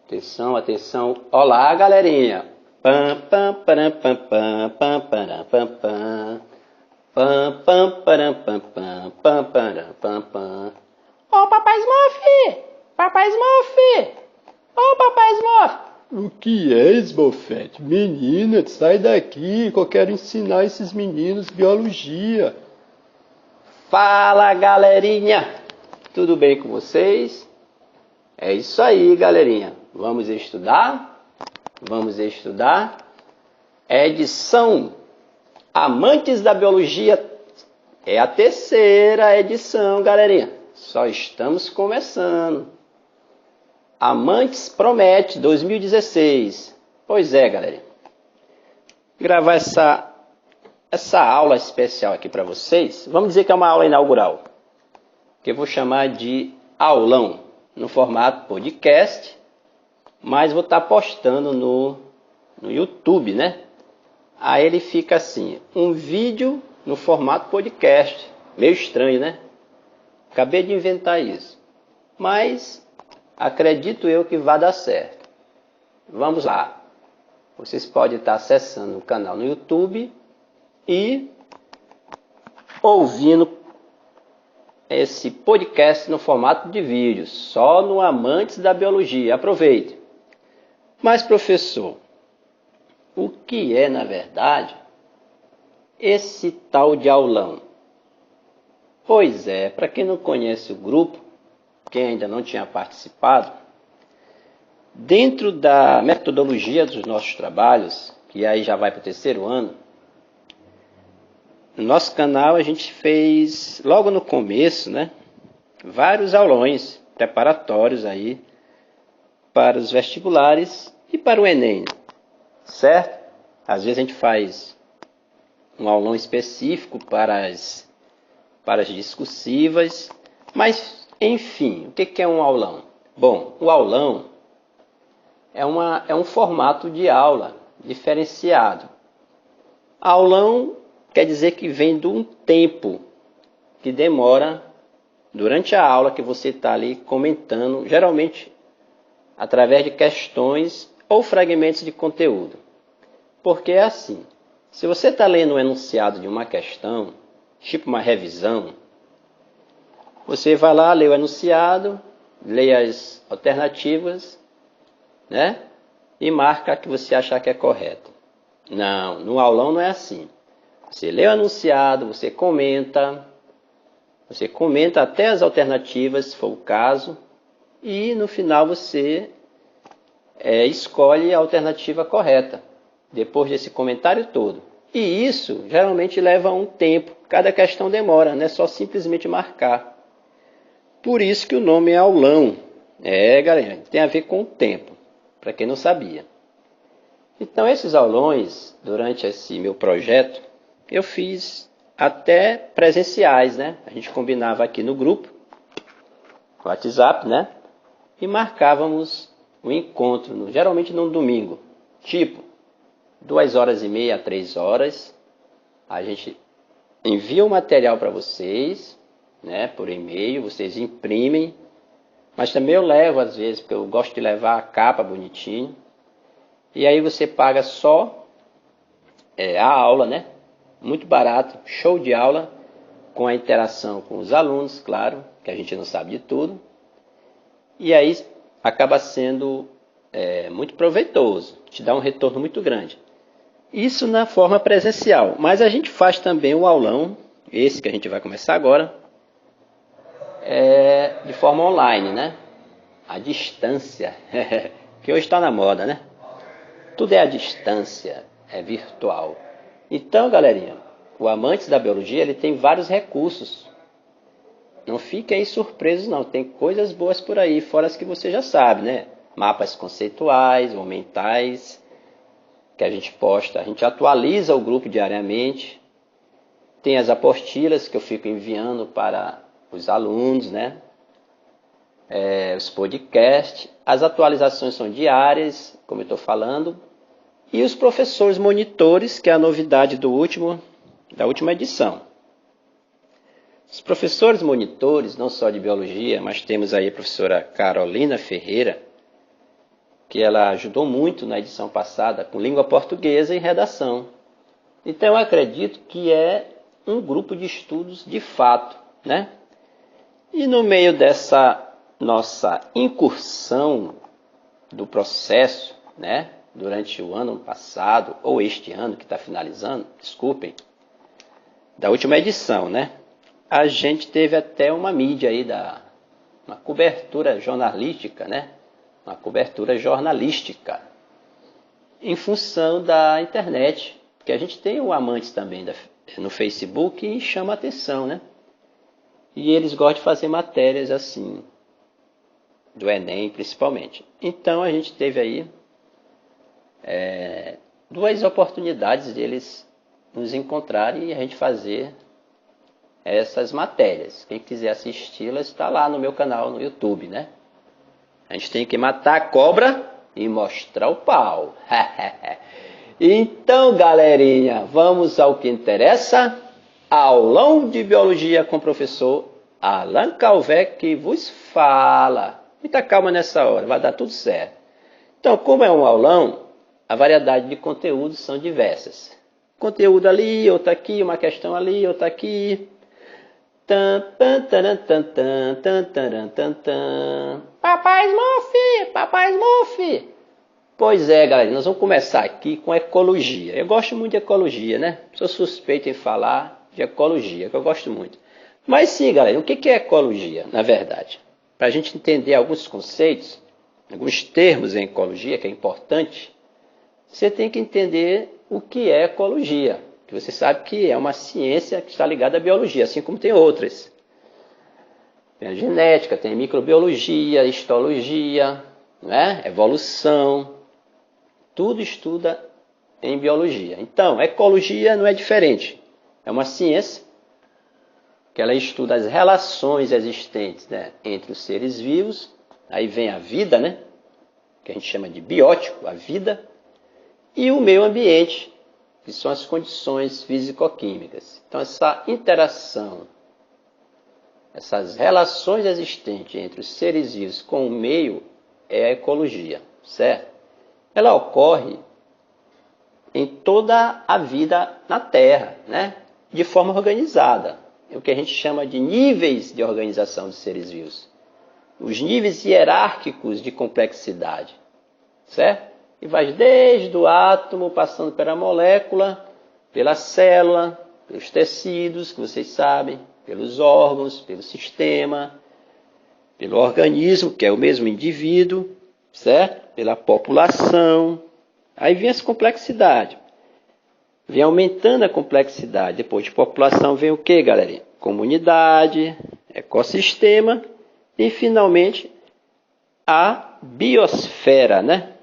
Atenção, atenção. Olá, galerinha. Pam, pam, param, pam, pam, pam, param, pam, pam. Pam, pam, param, pam, pam, pam, param, pam, pam. Ô, Papai Smurf! Papai Smurf! Ô, Papai Smurf! O que é, Smurfette? Menina, sai daqui, que eu quero ensinar esses meninos biologia. Fala, galerinha! Tudo bem com vocês? É isso aí, galerinha. Vamos estudar? Vamos estudar. Edição Amantes da Biologia. É a terceira edição, galerinha. Só estamos começando. Amantes Promete 2016. Pois é, galerinha. Gravar essa aula especial aqui para vocês. Vamos dizer que é uma aula inaugural. Que eu vou chamar de aulão. No formato podcast. Mas vou estar postando no YouTube, né? Aí ele fica assim, um vídeo no formato podcast. Meio estranho, né? Acabei de inventar isso. Mas acredito eu que vai dar certo. Vamos lá. Vocês podem estar acessando o canal no YouTube e ouvindo esse podcast no formato de vídeo, só no Amantes da Biologia. Aproveite. Mas, professor, o que é, na verdade, esse tal de aulão? Pois é, para quem não conhece o grupo, quem ainda não tinha participado, dentro da metodologia dos nossos trabalhos, que aí já vai para o terceiro ano, no nosso canal a gente fez, logo no começo, né, vários aulões preparatórios aí para os vestibulares e para o Enem, certo? Às vezes a gente faz um aulão específico para as discursivas, mas, enfim, o que é um aulão? Bom, o aulão é um formato de aula diferenciado. Aulão quer dizer que vem de um tempo que demora durante a aula que você está ali comentando, geralmente através de questões ou fragmentos de conteúdo. Porque é assim, se você está lendo o enunciado de uma questão, tipo uma revisão, você vai lá, lê o enunciado, lê as alternativas, né? E marca a que você achar que é correta. Não, no aulão não é assim. Você lê o enunciado, você comenta até as alternativas, se for o caso, e no final você escolhe a alternativa correta, depois desse comentário todo. E isso geralmente leva um tempo, cada questão demora, não é só simplesmente marcar. Por isso que o nome é aulão. Galera, tem a ver com o tempo, para quem não sabia. Então esses aulões, durante esse meu projeto, eu fiz até presenciais, né? A gente combinava aqui no grupo, no WhatsApp, né? E marcávamos o encontro, geralmente num domingo. Tipo, 2h30 a 3h. A gente envia o material para vocês, né? Por e-mail, vocês imprimem. Mas também eu levo às vezes, porque eu gosto de levar a capa bonitinho. E aí você paga só a aula, né? Muito barato, show de aula, com a interação com os alunos, claro, que a gente não sabe de tudo. E aí acaba sendo muito proveitoso, te dá um retorno muito grande. Isso na forma presencial, mas a gente faz também o aulão, esse que a gente vai começar agora, de forma online, né? À distância, que hoje está na moda, né? Tudo é à distância, é virtual. Então, galerinha, o Amantes da Biologia ele tem vários recursos. Não fiquem surpresos, não. Tem coisas boas por aí, fora as que você já sabe, né? Mapas conceituais ou mentais, que a gente posta. A gente atualiza o grupo diariamente. Tem as apostilas que eu fico enviando para os alunos, né? Os podcasts. As atualizações são diárias, como eu estou falando. E os professores monitores, que é a novidade da última edição. Os professores monitores, não só de biologia, mas temos aí a professora Carolina Ferreira, que ela ajudou muito na edição passada com língua portuguesa e redação. Então eu acredito que é um grupo de estudos de fato, né? E no meio dessa nossa incursão do processo, né? Durante o ano passado, ou este ano que está finalizando, desculpem, da última edição, né? A gente teve até uma mídia aí, uma cobertura jornalística, né? Uma cobertura jornalística em função da internet, porque a gente tem o Amantes também no Facebook e chama atenção, né? E eles gostam de fazer matérias assim, do Enem principalmente. Então a gente teve aí duas oportunidades deles nos encontrarem e a gente fazer essas matérias. Quem quiser assisti-las está lá no meu canal no YouTube, né? A gente tem que matar a cobra e mostrar o pau. Então, galerinha, vamos ao que interessa. Aulão de Biologia com o professor Allan Calvé que vos fala. Muita calma nessa hora, vai dar tudo certo. Então, como é um aulão, a variedade de conteúdos são diversas. Conteúdo ali, outro aqui, uma questão ali, outra aqui. Papai Smurf. Pois é, galera, nós vamos começar aqui com ecologia. Eu gosto muito de ecologia, né? Sou suspeito em falar de ecologia, que eu gosto muito. Mas sim, galera, o que é ecologia, na verdade? Para a gente entender alguns conceitos, alguns termos em ecologia, que é importante, você tem que entender o que é ecologia. Que você sabe que é uma ciência que está ligada à biologia, assim como tem outras. Tem a genética, tem a microbiologia, histologia, né? Evolução. Tudo estuda em biologia. Então, ecologia não é diferente. É uma ciência que ela estuda as relações existentes, né, entre os seres vivos. Aí vem a vida, né, que a gente chama de biótico, a vida, e o meio ambiente, que são as condições físico-químicas. Então, essa interação, essas relações existentes entre os seres vivos com o meio é a ecologia, certo? Ela ocorre em toda a vida na Terra, né? De forma organizada. É o que a gente chama de níveis de organização dos seres vivos. Os níveis hierárquicos de complexidade, certo? E vai desde o átomo, passando pela molécula, pela célula, pelos tecidos, que vocês sabem, pelos órgãos, pelo sistema, pelo organismo, que é o mesmo indivíduo, certo? Pela população. Aí vem essa complexidade. Vem aumentando a complexidade. Depois de população vem o que, galerinha? Comunidade, ecossistema e, finalmente, a biosfera, né?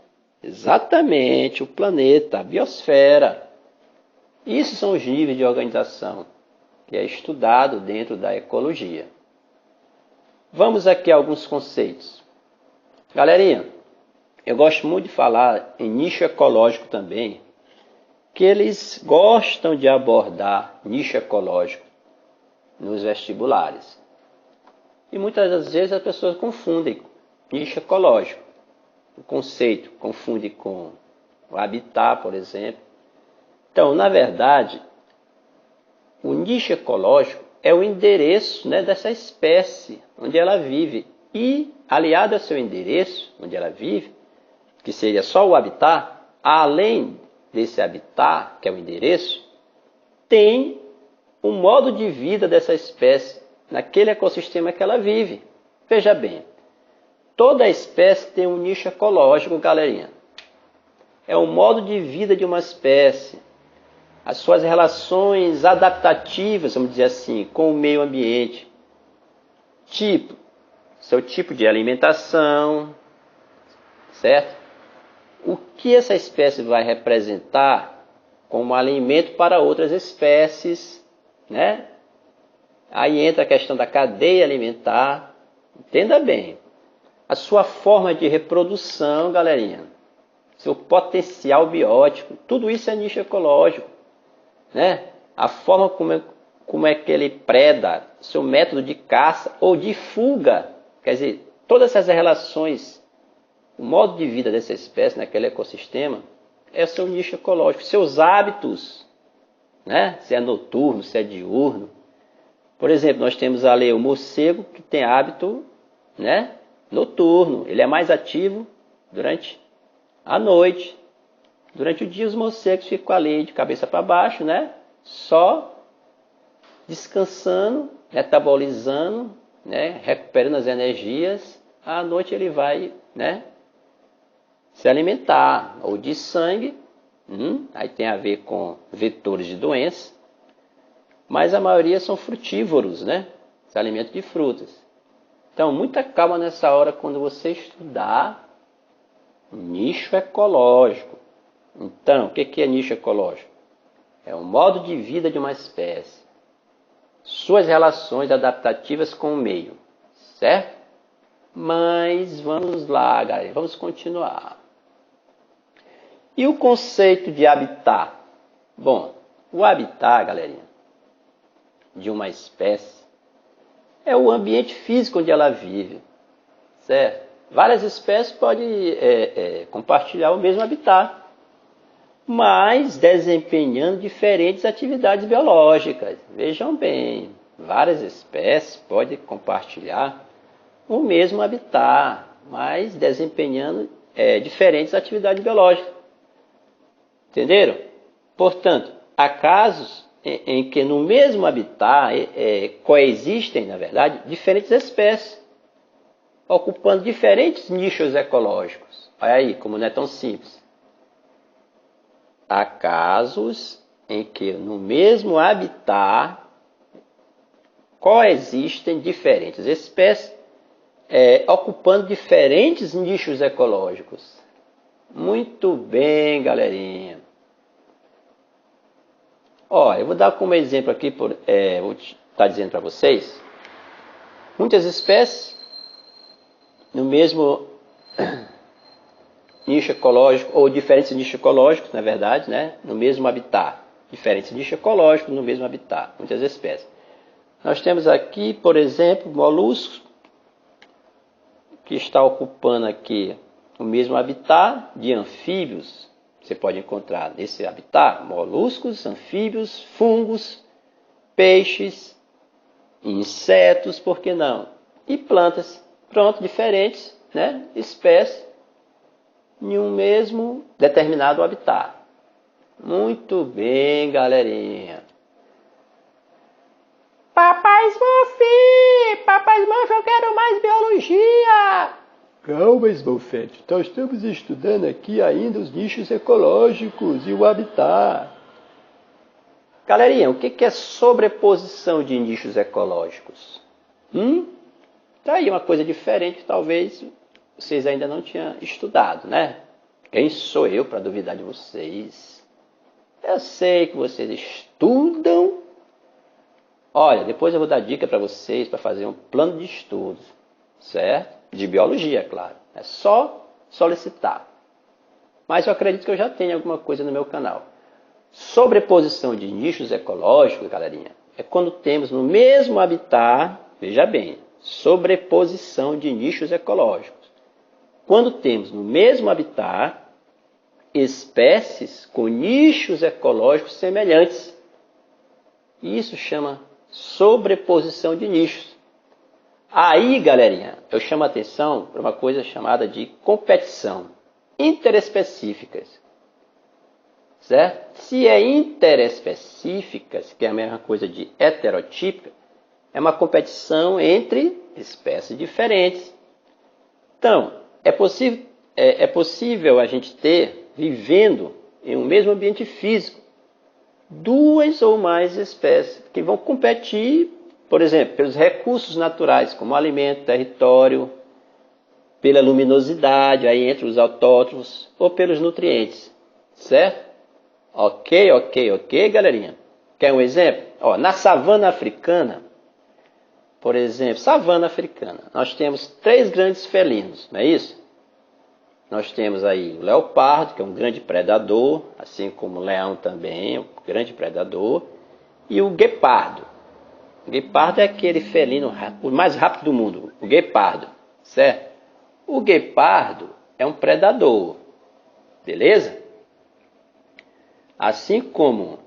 Exatamente, o planeta, a biosfera. Isso são os níveis de organização que é estudado dentro da ecologia. Vamos aqui a alguns conceitos. Galerinha, eu gosto muito de falar em nicho ecológico também, que eles gostam de abordar nicho ecológico nos vestibulares. E muitas das vezes as pessoas confundem nicho ecológico. O conceito confunde com o habitat, por exemplo. Então, na verdade, o nicho ecológico é o endereço, né, dessa espécie onde ela vive. E, aliado ao seu endereço, onde ela vive, que seria só o habitat, além desse habitat, que é o endereço, tem o modo de vida dessa espécie naquele ecossistema que ela vive. Veja bem, toda espécie tem um nicho ecológico, galerinha. É o modo de vida de uma espécie, as suas relações adaptativas, vamos dizer assim, com o meio ambiente. Tipo, seu tipo de alimentação, certo? O que essa espécie vai representar como alimento para outras espécies, né? Aí entra a questão da cadeia alimentar. Entenda bem. A sua forma de reprodução, galerinha. Seu potencial biótico. Tudo isso é nicho ecológico, né? A forma como é que ele preda, seu método de caça ou de fuga. Quer dizer, todas essas relações o modo de vida dessa espécie naquele ecossistema é o seu nicho ecológico, seus hábitos, né? Se é noturno, se é diurno. Por exemplo, nós temos ali o morcego que tem hábito, né, noturno. Ele é mais ativo durante a noite. Durante o dia os morcegos ficam ali de cabeça para baixo, né? Só descansando, metabolizando, né? Recuperando as energias. À noite ele vai, né, se alimentar ou de sangue. Aí tem a ver com vetores de doença. Mas a maioria são frutívoros, né? Se alimentam de frutas. Então, muita calma nessa hora quando você estudar nicho ecológico. Então, o que é nicho ecológico? É o modo de vida de uma espécie. Suas relações adaptativas com o meio. Certo? Mas vamos lá, galera. Vamos continuar. E o conceito de habitat? Bom, o habitat, galerinha, de uma espécie é o ambiente físico onde ela vive. Certo? Várias espécies podem compartilhar o mesmo habitat, mas desempenhando diferentes atividades biológicas. Vejam bem, várias espécies podem compartilhar o mesmo habitat, mas desempenhando diferentes atividades biológicas. Entenderam? Portanto, há casos em que no mesmo habitat coexistem, na verdade, diferentes espécies, ocupando diferentes nichos ecológicos. Olha aí como não é tão simples. Há casos em que no mesmo habitat coexistem diferentes espécies, ocupando diferentes nichos ecológicos. Muito bem, galerinha. Olha, eu vou dar como exemplo aqui, vou estar dizendo para vocês, muitas espécies no mesmo nicho ecológico, ou diferentes nichos ecológicos, na verdade, né? No mesmo habitat. Diferentes nichos ecológicos no mesmo habitat, muitas espécies. Nós temos aqui, por exemplo, moluscos, que está ocupando aqui o mesmo habitat de anfíbios. Você pode encontrar nesse habitat moluscos, anfíbios, fungos, peixes, insetos, por que não? E plantas, pronto, diferentes, né? Espécies em um mesmo determinado habitat. Muito bem, galerinha. Papai Smurf, eu quero mais biologia. Calma, Smurfette. Nós estamos estudando aqui ainda os nichos ecológicos e o habitat. Galerinha, o que é sobreposição de nichos ecológicos? Tá aí uma coisa diferente que talvez vocês ainda não tinham estudado, né? Quem sou eu para duvidar de vocês? Eu sei que vocês estudam. Olha, depois eu vou dar dica para vocês para fazer um plano de estudos, certo? De biologia, claro. É só solicitar. Mas eu acredito que eu já tenho alguma coisa no meu canal. Sobreposição de nichos ecológicos, galerinha, é quando temos no mesmo habitat, veja bem, sobreposição de nichos ecológicos. Quando temos no mesmo habitat espécies com nichos ecológicos semelhantes. Isso chama sobreposição de nichos. Aí, galerinha, eu chamo a atenção para uma coisa chamada de competição interespecíficas. Certo? Se é interespecíficas, que é a mesma coisa de heterotípica, é uma competição entre espécies diferentes. Então, é possível a gente ter, vivendo em um mesmo ambiente físico, duas ou mais espécies que vão competir, por exemplo, pelos recursos naturais, como alimento, território, pela luminosidade, aí entre os autótrofos, ou pelos nutrientes, certo? Ok, galerinha? Quer um exemplo? Ó, na savana africana, por exemplo, savana africana, nós temos 3 grandes felinos, não é isso? Nós temos aí o leopardo, que é um grande predador, assim como o leão também, um grande predador, e o guepardo. O guepardo é aquele felino o mais rápido do mundo, o guepardo, certo? O guepardo, é um predador, beleza? Assim como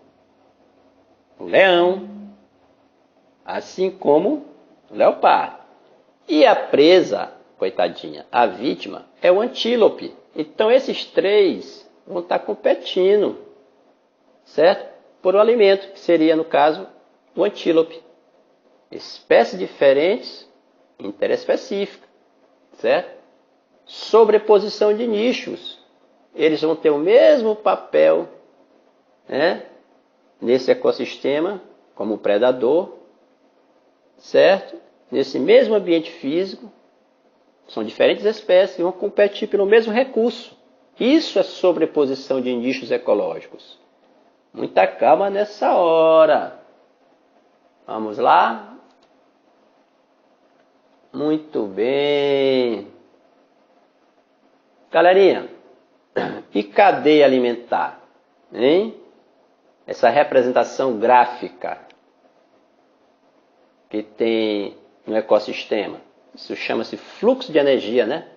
o leão, assim como o leopardo. E a presa, coitadinha, a vítima, é o antílope. Então esses três vão estar competindo, certo? Por um alimento, que seria, no caso, o antílope. Espécies diferentes, interespecífica, certo? Sobreposição de nichos. Eles vão ter o mesmo papel, né, nesse ecossistema, como predador, certo? Nesse mesmo ambiente físico, são diferentes espécies que vão competir pelo mesmo recurso. Isso é sobreposição de nichos ecológicos. Muita calma nessa hora. Vamos lá? Muito bem. Galerinha, e cadeia alimentar? Hein? Essa representação gráfica que tem no ecossistema. Isso chama-se fluxo de energia, né?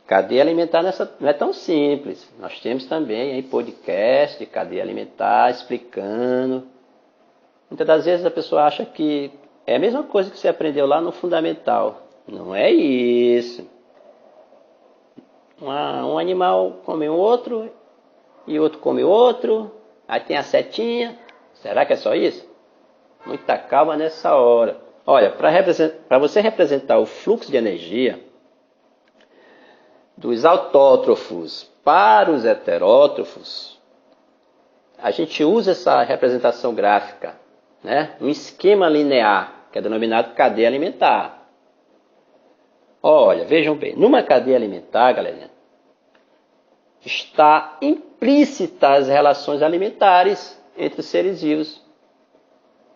Cadeia alimentar não é tão simples. Nós temos também aí podcast de cadeia alimentar explicando. Muitas das vezes a pessoa acha que é a mesma coisa que você aprendeu lá no fundamental. Não é isso. Um animal come um outro e outro come outro. Aí tem a setinha. Será que é só isso? Muita calma nessa hora. Olha, para você representar o fluxo de energia dos autótrofos para os heterótrofos, a gente usa essa representação gráfica, né? Um esquema linear, que é denominado cadeia alimentar. Olha, vejam bem, numa cadeia alimentar, galerinha, está implícita as relações alimentares entre os seres vivos.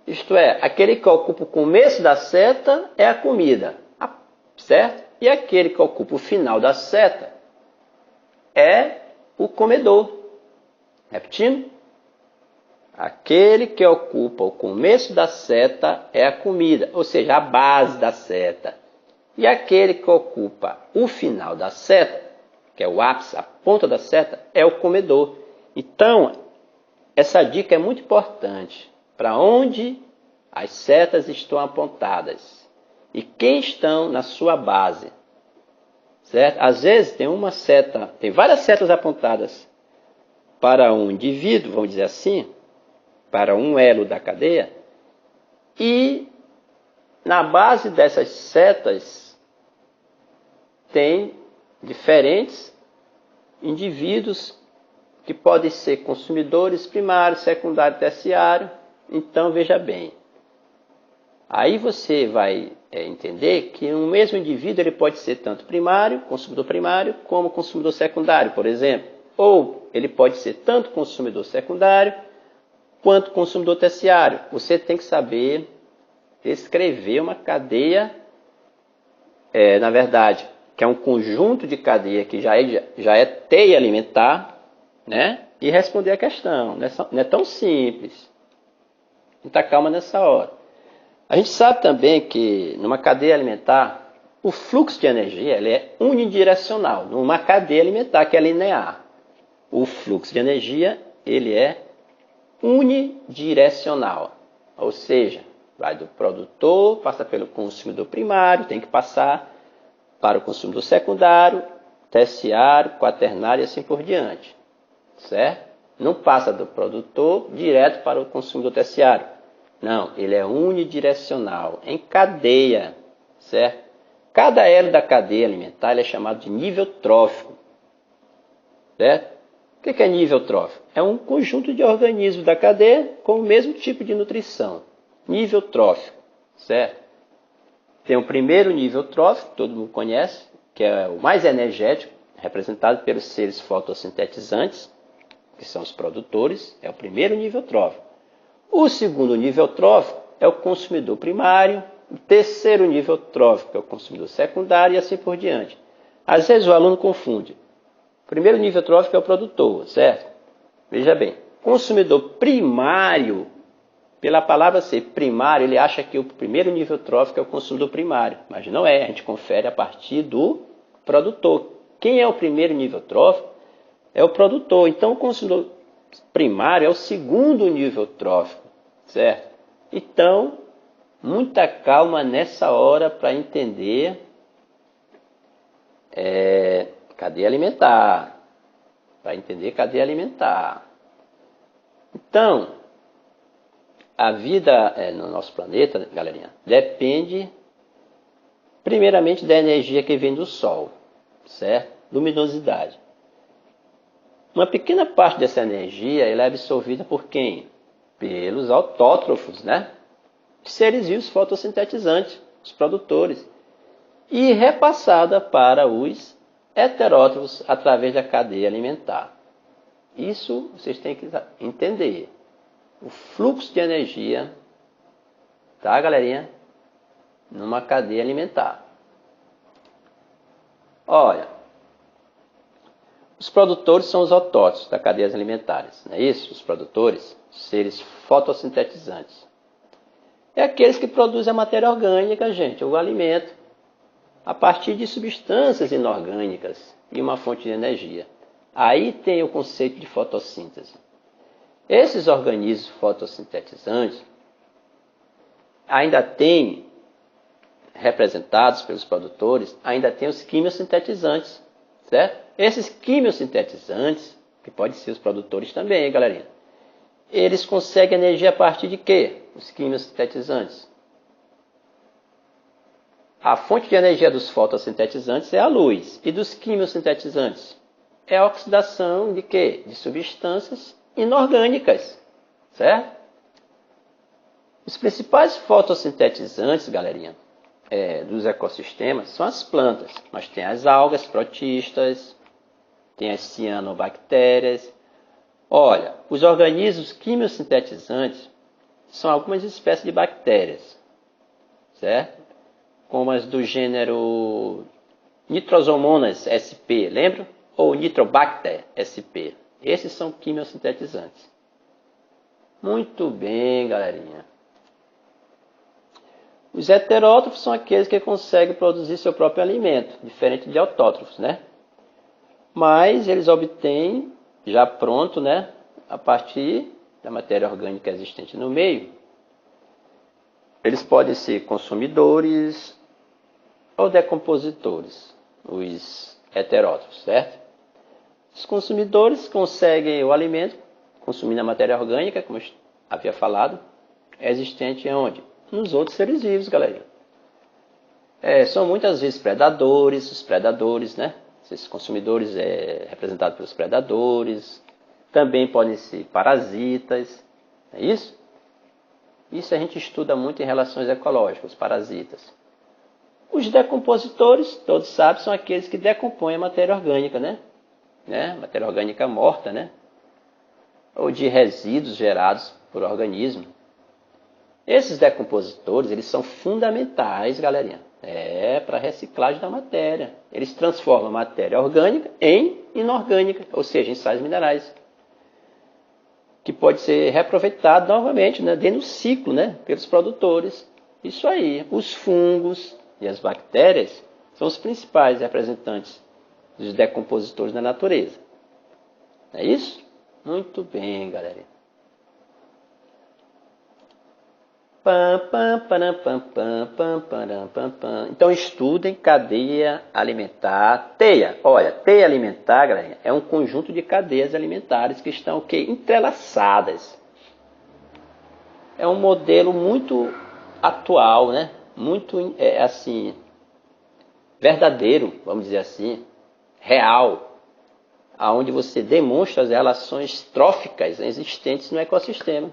Isto é, aquele que ocupa o começo da seta é a comida, certo? E aquele que ocupa o final da seta é o comedor. Repetindo, aquele que ocupa o começo da seta é a comida, ou seja, a base da seta. E aquele que ocupa o final da seta, que é o ápice, a ponta da seta, é o comedor. Então, essa dica é muito importante. Para onde as setas estão apontadas e quem estão na sua base, certo? Às vezes tem várias setas apontadas para um indivíduo, vamos dizer assim, para um elo da cadeia, e na base dessas setas tem diferentes indivíduos que podem ser consumidores primários, secundário, terciário. Então, veja bem, aí você vai entender que um mesmo indivíduo ele pode ser tanto primário, consumidor primário, como consumidor secundário, por exemplo. Ou ele pode ser tanto consumidor secundário, quanto consumidor terciário. Você tem que saber descrever uma cadeia, na verdade, que é um conjunto de cadeia que já é teia alimentar, né? E responder a questão. Não é tão simples. Muita calma nessa hora. A gente sabe também que numa cadeia alimentar, o fluxo de energia ele é unidirecional. Numa cadeia alimentar que é linear, o fluxo de energia ele é unidirecional. Ou seja, vai do produtor, passa pelo consumidor primário, tem que passar para o consumidor secundário, terciário, quaternário e assim por diante. Certo? Não passa do produtor direto para o consumidor terciário. Não, ele é unidirecional, em cadeia, certo? Cada elo da cadeia alimentar é chamado de nível trófico, certo? O que é nível trófico? É um conjunto de organismos da cadeia com o mesmo tipo de nutrição. Nível trófico, certo? Tem o primeiro nível trófico, todo mundo conhece, que é o mais energético, representado pelos seres fotossintetizantes, que são os produtores, é o primeiro nível trófico. O segundo nível trófico é o consumidor primário, o terceiro nível trófico é o consumidor secundário e assim por diante. Às vezes o aluno confunde. O primeiro nível trófico é o produtor, certo? Veja bem, consumidor primário, pela palavra ser primário, ele acha que o primeiro nível trófico é o consumidor primário, mas não é, a gente confere a partir do produtor. Quem é o primeiro nível trófico? É o produtor. Então, o consumidor primário é o segundo nível trófico, certo? Então, muita calma nessa hora para entender cadeia alimentar. Para entender cadeia alimentar. Então, a vida no nosso planeta, galerinha, depende primeiramente da energia que vem do Sol, certo? Luminosidade. Uma pequena parte dessa energia ela é absorvida por quem? Pelos autótrofos, né? Seres vivos fotossintetizantes, os produtores. E repassada para os heterótrofos através da cadeia alimentar. Isso vocês têm que entender. O fluxo de energia, tá, galerinha? Numa cadeia alimentar. Olha, os produtores são os autótrofos das cadeias alimentares, não é isso? Os produtores, seres fotossintetizantes. É aqueles que produzem a matéria orgânica, gente, o alimento, a partir de substâncias inorgânicas e uma fonte de energia. Aí tem o conceito de fotossíntese. Esses organismos fotossintetizantes ainda têm, representados pelos produtores, ainda tem os quimiosintetizantes, certo? Esses quimiosintetizantes, que podem ser os produtores também, hein, galerinha? Eles conseguem energia a partir de quê? Os quimiosintetizantes. A fonte de energia dos fotossintetizantes é a luz. E dos quimiosintetizantes? É a oxidação de quê? De substâncias inorgânicas, certo? Os principais fotossintetizantes, galerinha, dos ecossistemas são as plantas. Mas tem as algas protistas, tem as cianobactérias. Olha, os organismos quimiosintetizantes são algumas espécies de bactérias, certo? Como as do gênero Nitrosomonas sp, lembra? Ou Nitrobacter sp. Esses são quimiosintetizantes. Muito bem, galerinha. Os heterótrofos são aqueles que conseguem produzir seu próprio alimento, diferente de autótrofos, né? Mas eles obtêm já pronto, né? A partir da matéria orgânica existente no meio. Eles podem ser consumidores ou decompositores, os heterótrofos, certo? Os consumidores conseguem o alimento, consumindo a matéria orgânica, como eu havia falado, é existente onde? Nos outros seres vivos, galera. São muitas vezes predadores, os predadores, né? Esses consumidores representados pelos predadores, também podem ser parasitas, é isso? Isso a gente estuda muito em relações ecológicas, os parasitas. Os decompositores, todos sabem, são aqueles que decompõem a matéria orgânica, né? Matéria orgânica morta, né? Ou de resíduos gerados por organismo. Esses decompositores, eles são fundamentais, galerinha, para a reciclagem da matéria. Eles transformam a matéria orgânica em inorgânica, ou seja, em sais minerais, que pode ser reaproveitado novamente, né, dentro do ciclo, né, pelos produtores. Isso aí, os fungos e as bactérias são os principais representantes dos decompositores da natureza. Não é isso? Muito bem, galera. Então estudem cadeia alimentar, teia. Olha, teia alimentar, galera, é um conjunto de cadeias alimentares que estão entrelaçadas. É um modelo muito atual, né? Muito assim verdadeiro, vamos dizer assim, real, aonde você demonstra as relações tróficas existentes no ecossistema.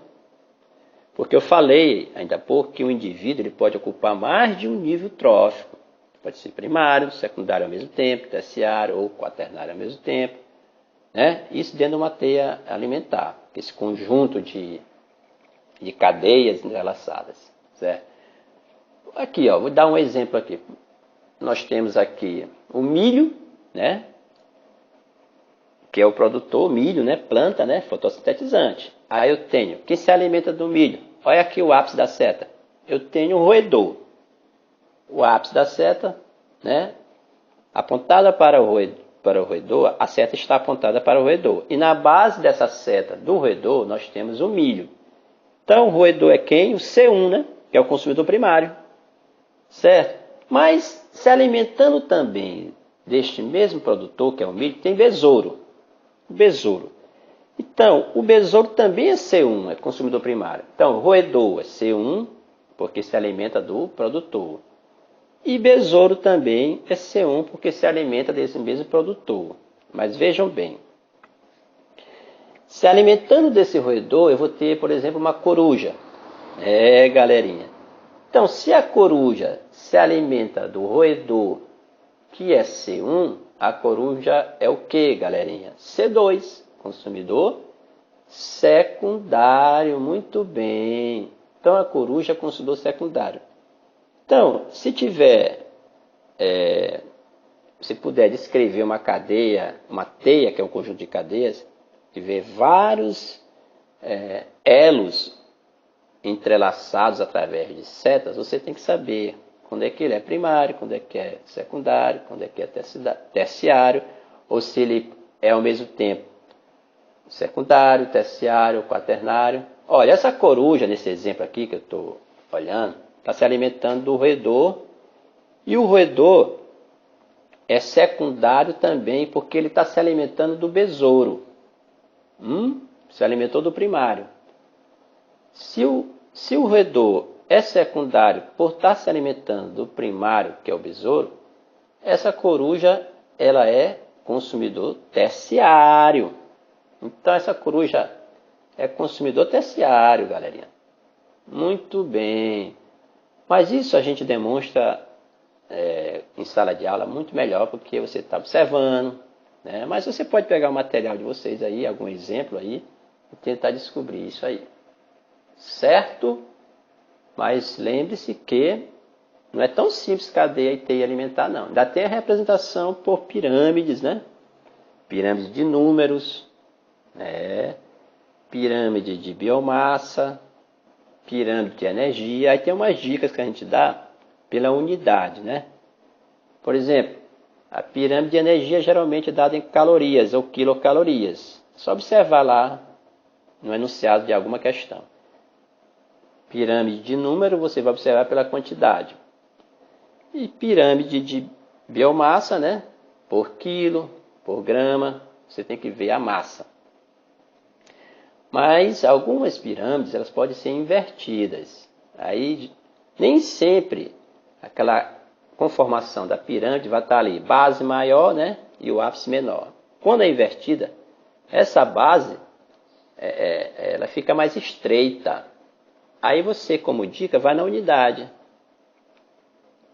Porque eu falei ainda há pouco que o indivíduo ele pode ocupar mais de um nível trófico. Pode ser primário, secundário ao mesmo tempo, terciário ou quaternário ao mesmo tempo. Né? Isso dentro de uma teia alimentar. Esse conjunto de cadeias entrelaçadas. Certo? Aqui, ó, vou dar um exemplo aqui. Nós temos aqui o milho, né? Que é o produtor, milho, né? Planta, né? Fotossintetizante. Aí eu tenho, quem se alimenta do milho? Olha aqui o ápice da seta. Eu tenho um roedor. O ápice da seta, né? Apontada para para o roedor, a seta está apontada para o roedor. E na base dessa seta do roedor, nós temos o milho. Então, o roedor é quem? O C1, né? Que é o consumidor primário. Certo? Mas, se alimentando também deste mesmo produtor, que é o milho, tem besouro. O besouro. Então, o besouro também é C1, é consumidor primário. Então, o roedor é C1, porque se alimenta do produtor. E besouro também é C1, porque se alimenta desse mesmo produtor. Mas vejam bem, se alimentando desse roedor, eu vou ter, por exemplo, uma coruja. Galerinha. Então, se a coruja se alimenta do roedor, que é C1, a coruja é o que, galerinha? C2, consumidor secundário. Muito bem. Então, a coruja é consumidor secundário. Então, se tiver, se puder descrever uma cadeia, uma teia, que é um conjunto de cadeias, tiver vários elos entrelaçados através de setas, você tem que saber quando é que ele é primário, quando é que é secundário, quando é que é terciário, ou se ele é ao mesmo tempo secundário, terciário, quaternário. Olha, essa coruja, nesse exemplo aqui que eu estou olhando, está se alimentando do roedor, e o roedor é secundário também, porque ele está se alimentando do besouro. Se alimentou do primário. Se o roedor é secundário por estar se alimentando do primário, que é o besouro, essa coruja ela é consumidor terciário. Então, essa coruja é consumidor terciário, galerinha. Muito bem. Mas isso a gente demonstra em sala de aula muito melhor, porque você está observando, né? Mas você pode pegar o material de vocês aí, algum exemplo aí, e tentar descobrir isso aí. Certo? Mas lembre-se que não é tão simples cadeia e teia alimentar, não. Ainda tem a representação por pirâmides, né? Pirâmide de números, pirâmide de biomassa, pirâmide de energia. Aí tem umas dicas que a gente dá pela unidade, né? Por exemplo, a pirâmide de energia geralmente é dada em calorias ou quilocalorias. É só observar lá no enunciado de alguma questão. Pirâmide de número você vai observar pela quantidade. E pirâmide de biomassa, né? Por quilo, por grama, você tem que ver a massa. Mas algumas pirâmides elas podem ser invertidas. Aí nem sempre aquela conformação da pirâmide vai estar ali, base maior, né? E o ápice menor. Quando é invertida, essa base ela fica mais estreita. Aí você, como dica, vai na unidade.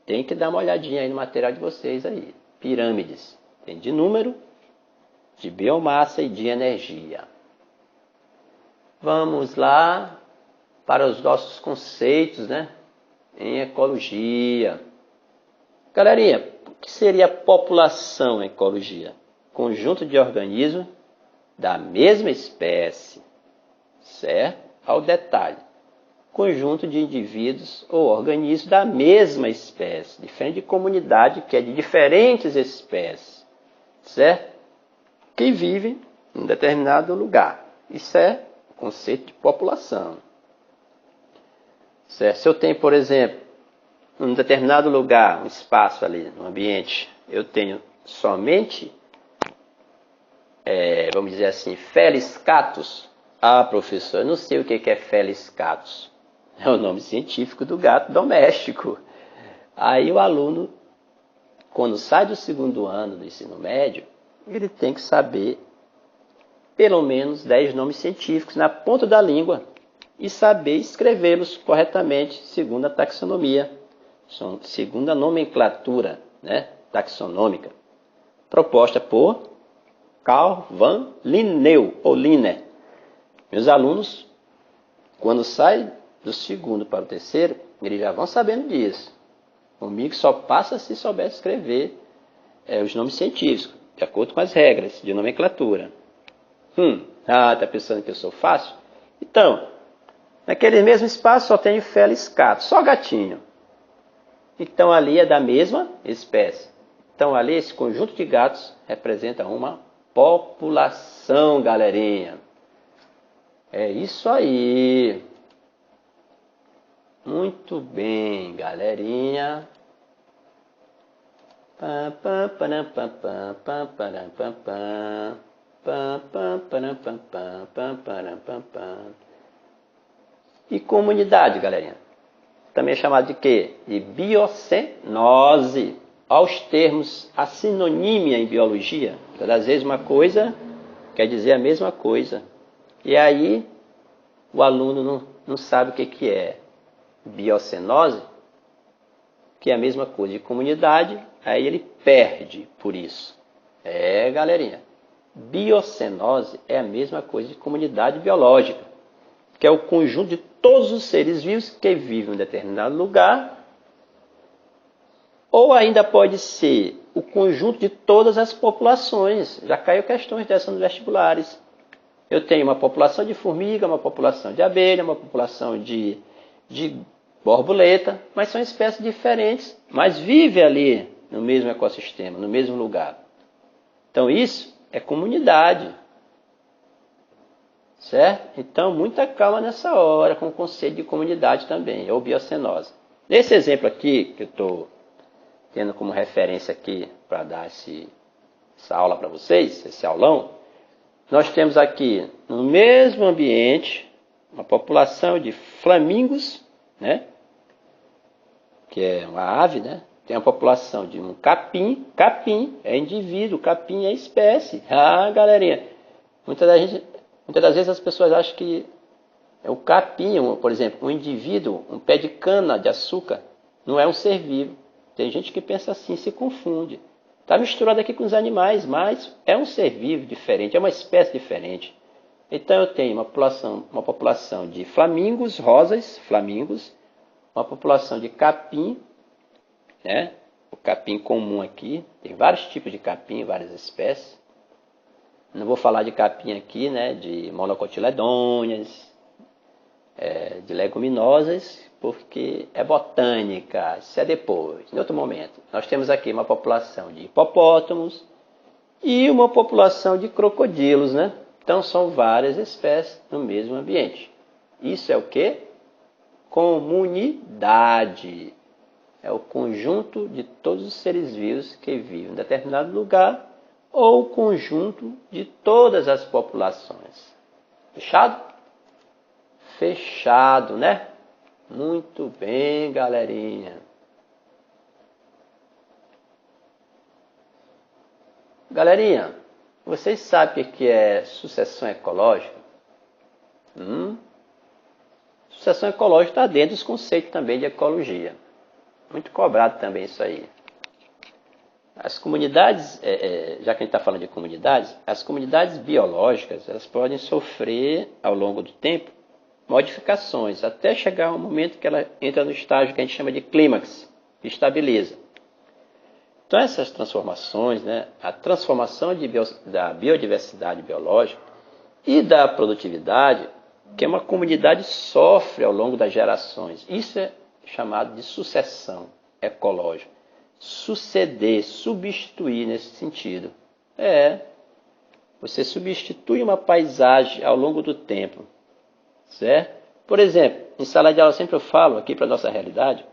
Tem que dar uma olhadinha aí no material de vocês aí. Pirâmides. Tem de número, de biomassa e de energia. Vamos lá para os nossos conceitos, né? Em ecologia. Galerinha, o que seria população em ecologia? Conjunto de organismos da mesma espécie. Certo? Ao detalhe. Conjunto de indivíduos ou organismos da mesma espécie, diferente de comunidade, que é de diferentes espécies, certo? Que vivem em um determinado lugar. Isso é o conceito de população. Certo? Se eu tenho, por exemplo, em um determinado lugar, um espaço ali, no ambiente, eu tenho somente, vamos dizer assim, Felis catus. Ah, professor, eu não sei o que é Felis catus. É o nome científico do gato doméstico. Aí o aluno, quando sai do segundo ano do ensino médio, ele tem que saber pelo menos 10 nomes científicos na ponta da língua e saber escrevê-los corretamente segundo a taxonomia, segundo a nomenclatura, né, taxonômica, proposta por Carl van Linneu, ou Linné. Meus alunos, quando saem do segundo para o terceiro, eles já vão sabendo disso. Comigo só passa se souber escrever os nomes científicos, de acordo com as regras de nomenclatura. Tá pensando que eu sou fácil? Então, naquele mesmo espaço só tenho Felis catus, só gatinho. Então ali é da mesma espécie. Então, ali, esse conjunto de gatos representa uma população, galerinha. É isso aí. Muito bem, galerinha. E comunidade, galerinha? Também é chamado de quê? De biocenose. Aos termos, a sinonímia em biologia, às vezes uma coisa quer dizer a mesma coisa. E aí o aluno não sabe o que é biocenose, que é a mesma coisa de comunidade, aí ele perde por isso. Galerinha, biocenose é a mesma coisa de comunidade biológica, que é o conjunto de todos os seres vivos que vivem em um determinado lugar, ou ainda pode ser o conjunto de todas as populações. Já caiu questões dessas nos vestibulares. Eu tenho uma população de formiga, uma população de abelha, uma população de borboleta, mas são espécies diferentes, mas vivem ali no mesmo ecossistema, no mesmo lugar. Então isso é comunidade. Certo? Então muita calma nessa hora com o conceito de comunidade também, ou biocenose. Nesse exemplo aqui, que eu estou tendo como referência aqui para dar essa aula para vocês, esse aulão, nós temos aqui no mesmo ambiente uma população de flamingos, né? Que é uma ave, né? Tem a população de um capim, capim é indivíduo, capim é espécie. Galerinha, muitas das vezes as pessoas acham que o capim, por exemplo, um indivíduo, um pé de cana de açúcar, não é um ser vivo. Tem gente que pensa assim, se confunde. Está misturado aqui com os animais, mas é um ser vivo diferente, é uma espécie diferente. Então eu tenho uma população de flamingos, rosas, flamingos, uma população de capim, né? O capim comum aqui, tem vários tipos de capim, várias espécies. Não vou falar de capim aqui, né? De monocotiledôneas, de leguminosas, porque é botânica, isso é depois, em outro momento. Nós temos aqui uma população de hipopótamos e uma população de crocodilos, né? Então são várias espécies no mesmo ambiente. Isso é o quê? Comunidade. É o conjunto de todos os seres vivos que vivem em determinado lugar ou o conjunto de todas as populações. Fechado? Fechado, né? Muito bem, galerinha. Galerinha, vocês sabem o que é sucessão ecológica? Sucessão ecológica está dentro dos conceitos também de ecologia. Muito cobrado também isso aí. As comunidades, já que a gente está falando de comunidades, as comunidades biológicas, elas podem sofrer ao longo do tempo modificações, até chegar ao momento que ela entra no estágio que a gente chama de clímax, que estabiliza. Então essas transformações, né, a transformação da biodiversidade biológica e da produtividade, que uma comunidade sofre ao longo das gerações, isso é chamado de sucessão ecológica. Suceder, substituir nesse sentido. Você substitui uma paisagem ao longo do tempo. Certo? Por exemplo, em sala de aula sempre eu falo aqui para a nossa realidade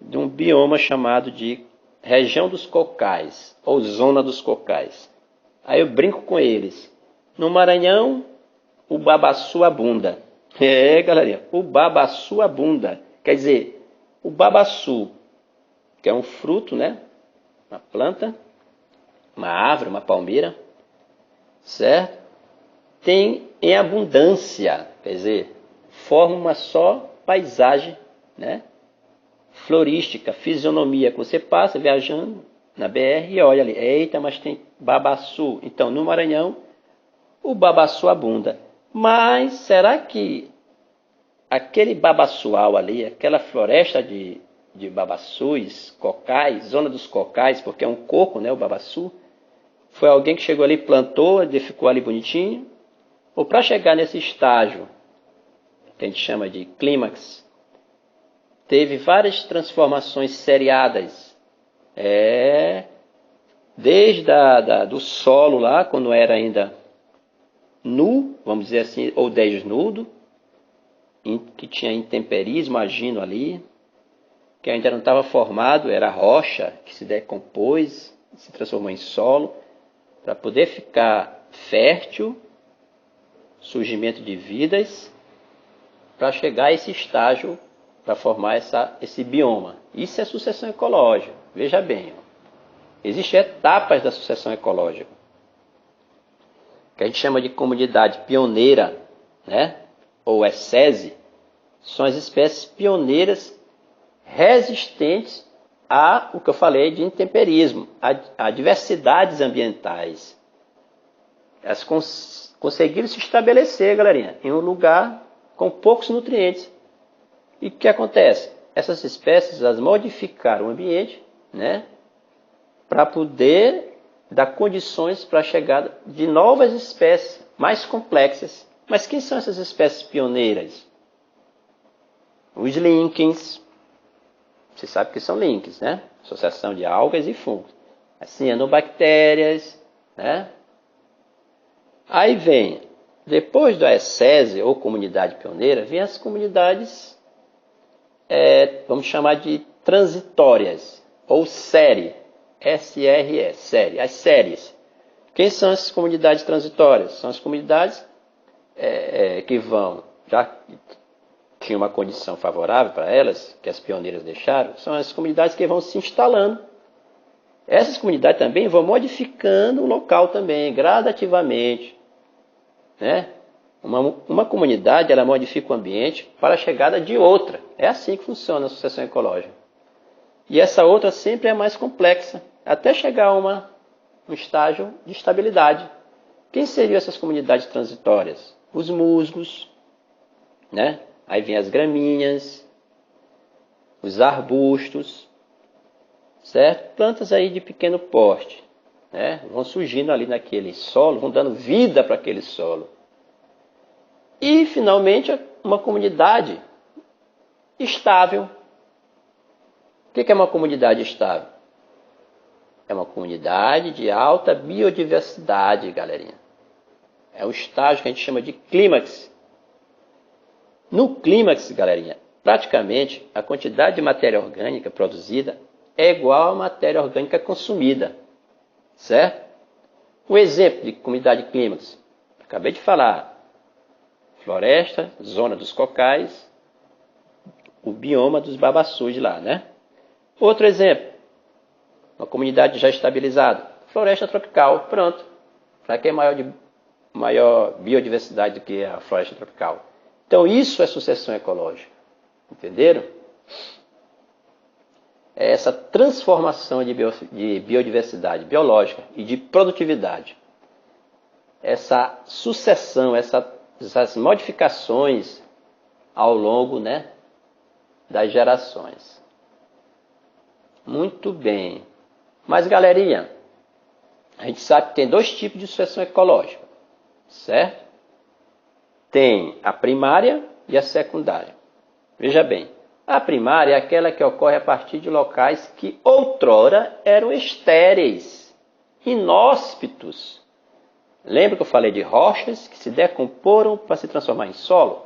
de um bioma chamado de região dos cocais ou zona dos cocais. Aí eu brinco com eles. No Maranhão, o babaçu abunda. Galerinha, o babaçu abunda. Quer dizer, o babaçu, que é um fruto, né? Uma planta, uma árvore, uma palmeira, certo? Tem em abundância, quer dizer, forma uma só paisagem, né? Florística, fisionomia, que você passa viajando na BR e olha ali, eita, mas tem babaçu. Então, no Maranhão, o babaçu abunda. Mas será que aquele babaçual ali, aquela floresta de babaçus, cocais, zona dos cocais, porque é um coco, né, o babaçu, foi alguém que chegou ali, plantou, ele ficou ali bonitinho, ou para chegar nesse estágio, que a gente chama de clímax, teve várias transformações seriadas. desde do solo lá, quando era ainda nu, vamos dizer assim, ou desnudo, que tinha intemperismo agindo ali, que ainda não estava formado, era rocha que se decompôs, se transformou em solo, para poder ficar fértil, surgimento de vidas, para chegar a esse estágio, para formar esse bioma. Isso é sucessão ecológica. Veja bem, existem etapas da sucessão ecológica, que a gente chama de comunidade pioneira, né? Ou ESSESI, são as espécies pioneiras resistentes o que eu falei de intemperismo, a diversidades ambientais. Elas conseguiram se estabelecer, galerinha, em um lugar com poucos nutrientes. E o que acontece? Essas espécies elas modificaram o ambiente, né, para poder dar condições para a chegada de novas espécies mais complexas. Mas quem são essas espécies pioneiras? Os líquens. Você sabe que são líquens, né? Associação de algas e fungos. As cianobactérias, né? Aí vem, depois da ESSESI, ou comunidade pioneira, vem as comunidades, vamos chamar de transitórias, ou série, SRE, série, as séries. Quem são essas comunidades transitórias? São as comunidades que já tinha uma condição favorável para elas, que as pioneiras deixaram, são as comunidades que vão se instalando. Essas comunidades também vão modificando o local também, gradativamente. Né? Uma comunidade ela modifica o ambiente para a chegada de outra. É assim que funciona a sucessão ecológica. E essa outra sempre é mais complexa, até chegar a um estágio de estabilidade. Quem seriam essas comunidades transitórias? Os musgos, né? Aí vem as gramíneas, os arbustos, certo? Plantas aí de pequeno porte, né? Vão surgindo ali naquele solo, vão dando vida para aquele solo. E, finalmente, uma comunidade estável. O que é uma comunidade estável? É uma comunidade de alta biodiversidade, galerinha. É o estágio que a gente chama de clímax. No clímax, galerinha, praticamente a quantidade de matéria orgânica produzida é igual à matéria orgânica consumida, certo? Um exemplo de comunidade clímax, acabei de falar, floresta, zona dos cocais, o bioma dos babaçus lá, né? Outro exemplo, uma comunidade já estabilizada, floresta tropical, pronto. Para que é maior biodiversidade do que a floresta tropical? Então, isso é sucessão ecológica. Entenderam? É essa transformação de biodiversidade biológica e de produtividade. Essa sucessão, essas modificações ao longo, né, das gerações. Muito bem. Mas, galerinha, a gente sabe que tem dois tipos de sucessão ecológica, certo? Tem a primária e a secundária. Veja bem, a primária é aquela que ocorre a partir de locais que outrora eram estéreis, inóspitos. Lembra que eu falei de rochas que se decomporam para se transformar em solo?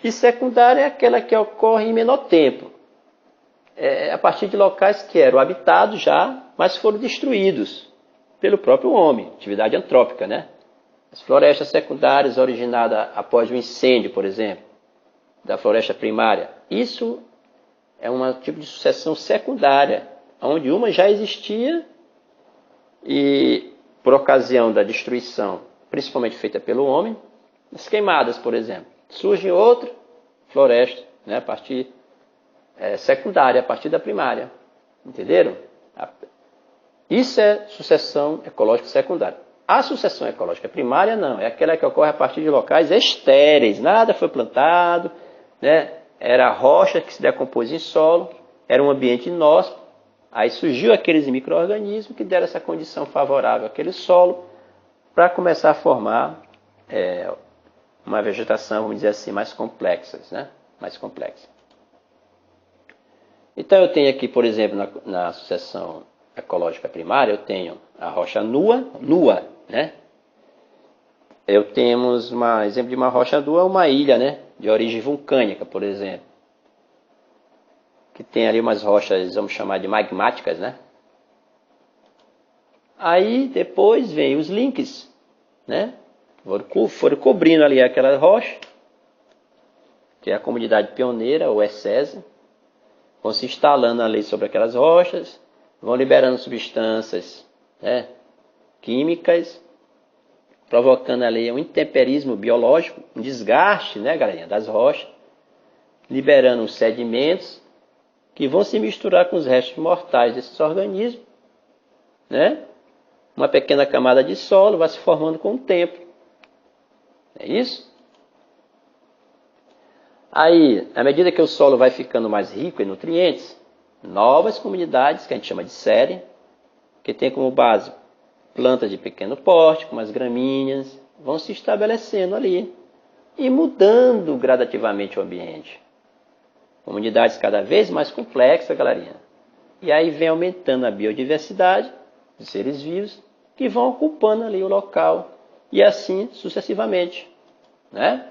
E secundária é aquela que ocorre em menor tempo, a partir de locais que eram habitados já, mas foram destruídos pelo próprio homem, atividade antrópica, né? As florestas secundárias originadas após o incêndio, por exemplo, da floresta primária. Isso é um tipo de sucessão secundária, onde uma já existia e, por ocasião da destruição, principalmente feita pelo homem, as queimadas, por exemplo, surge outra floresta, né, a partir secundária, a partir da primária. Entenderam? Isso é sucessão ecológica secundária. A sucessão ecológica primária não, é aquela que ocorre a partir de locais estéreis, nada foi plantado, né? Era rocha que se decompôs em solo, era um ambiente inóspito, aí surgiu aqueles micro-organismos que deram essa condição favorável àquele solo para começar a formar uma vegetação, vamos dizer assim, mais complexa, né? Mais complexa. Então eu tenho aqui, por exemplo, na sucessão ecológica primária, eu tenho a rocha nua, né? Temos um exemplo de uma rocha nua, uma ilha, né? De origem vulcânica, por exemplo. Que tem ali umas rochas, vamos chamar de magmáticas, né? Aí depois vem os links, né? Foram cobrindo ali aquela rocha, que é a comunidade pioneira, o ESSESI, vão se instalando ali sobre aquelas rochas, vão liberando substâncias, né, químicas, provocando ali um intemperismo biológico, um desgaste, né, galerinha, das rochas, liberando os sedimentos que vão se misturar com os restos mortais desses organismos, né? Uma pequena camada de solo vai se formando com o tempo. É isso? Aí, à medida que o solo vai ficando mais rico em nutrientes, novas comunidades, que a gente chama de série, que tem como base plantas de pequeno porte, como as gramíneas, vão se estabelecendo ali e mudando gradativamente o ambiente. Comunidades cada vez mais complexas, galerinha. E aí vem aumentando a biodiversidade de seres vivos que vão ocupando ali o local e assim sucessivamente, né?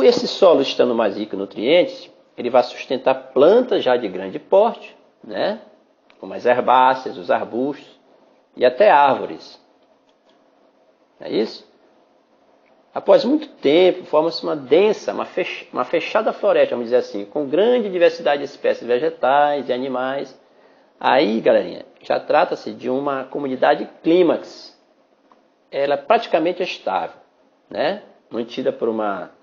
Esse solo estando mais rico em nutrientes, ele vai sustentar plantas já de grande porte, né? Como as herbáceas, os arbustos e até árvores. É isso? Após muito tempo, forma-se uma densa, uma fechada floresta, vamos dizer assim, com grande diversidade de espécies vegetais e animais. Aí, galerinha, já trata-se de uma comunidade clímax. Ela é praticamente estável, né? Mantida por uma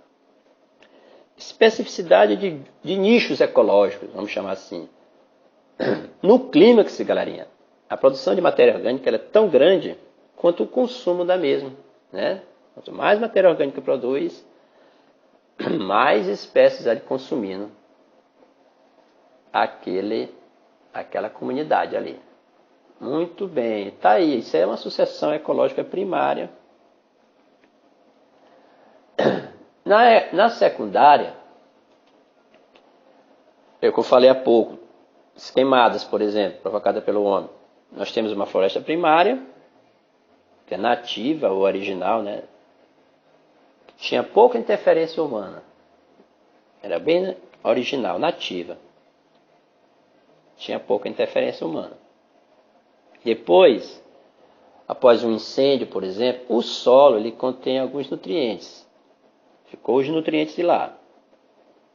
especificidade de nichos ecológicos, vamos chamar assim. No clímax, galerinha, a produção de matéria orgânica ela é tão grande quanto o consumo da mesma, né? Quanto mais matéria orgânica produz, mais espécies ali consumindo aquela comunidade ali. Muito bem, tá aí. Isso é uma sucessão ecológica primária. Na secundária, é o que eu falei há pouco, as queimadas, por exemplo, provocadas pelo homem. Nós temos uma floresta primária, que é nativa ou original, né? Tinha pouca interferência humana. Era bem original, nativa. Tinha pouca interferência humana. Depois, após um incêndio, por exemplo, o solo ele contém alguns nutrientes. Ficou os nutrientes de lá.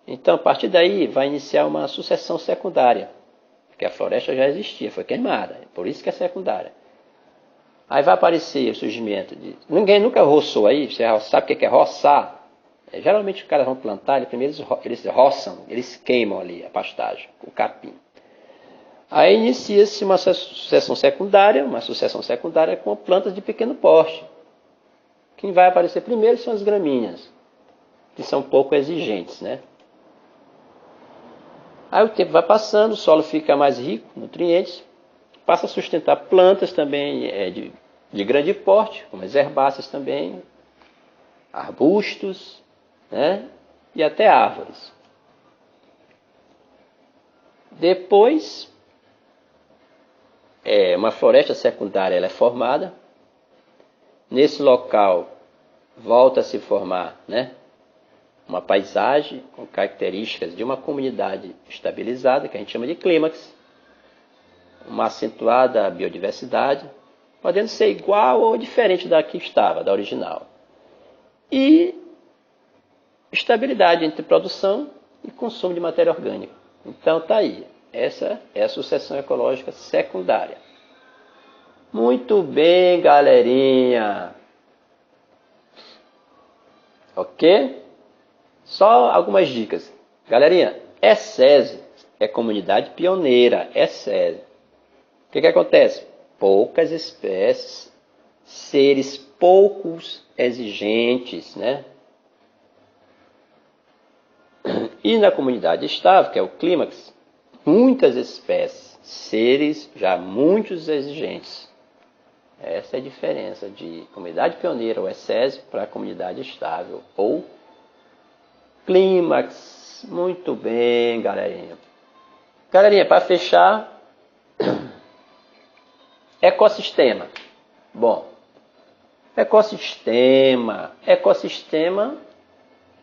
Então, a partir daí, vai iniciar uma sucessão secundária. Porque a floresta já existia, foi queimada. Por isso que é secundária. Aí vai aparecer o surgimento de... Ninguém nunca roçou aí, você sabe o que é roçar? Geralmente os caras vão plantar, primeiro eles roçam, eles queimam ali a pastagem, o capim. Aí inicia-se uma sucessão secundária com plantas de pequeno porte. Quem vai aparecer primeiro são as gramíneas, que são pouco exigentes, né? Aí o tempo vai passando, o solo fica mais rico em nutrientes, passa a sustentar plantas também de grande porte, como as herbáceas também, arbustos, né? E até árvores. Depois, uma floresta secundária ela é formada. Nesse local, volta a se formar, né, uma paisagem com características de uma comunidade estabilizada, que a gente chama de clímax. Uma acentuada biodiversidade, podendo ser igual ou diferente da que estava, da original. E estabilidade entre produção e consumo de matéria orgânica. Então tá aí. Essa é a sucessão ecológica secundária. Muito bem, galerinha. Ok? Só algumas dicas. Galerinha, ESSESI é comunidade pioneira, ESSESI. O que acontece? Poucas espécies, seres poucos exigentes, né? E na comunidade estável, que é o clímax, muitas espécies, seres já muitos exigentes. Essa é a diferença de comunidade pioneira, ou ESSESI, para a comunidade estável, ou clímax. Muito bem, galerinha. Galerinha, para fechar, Ecossistema. Bom, ecossistema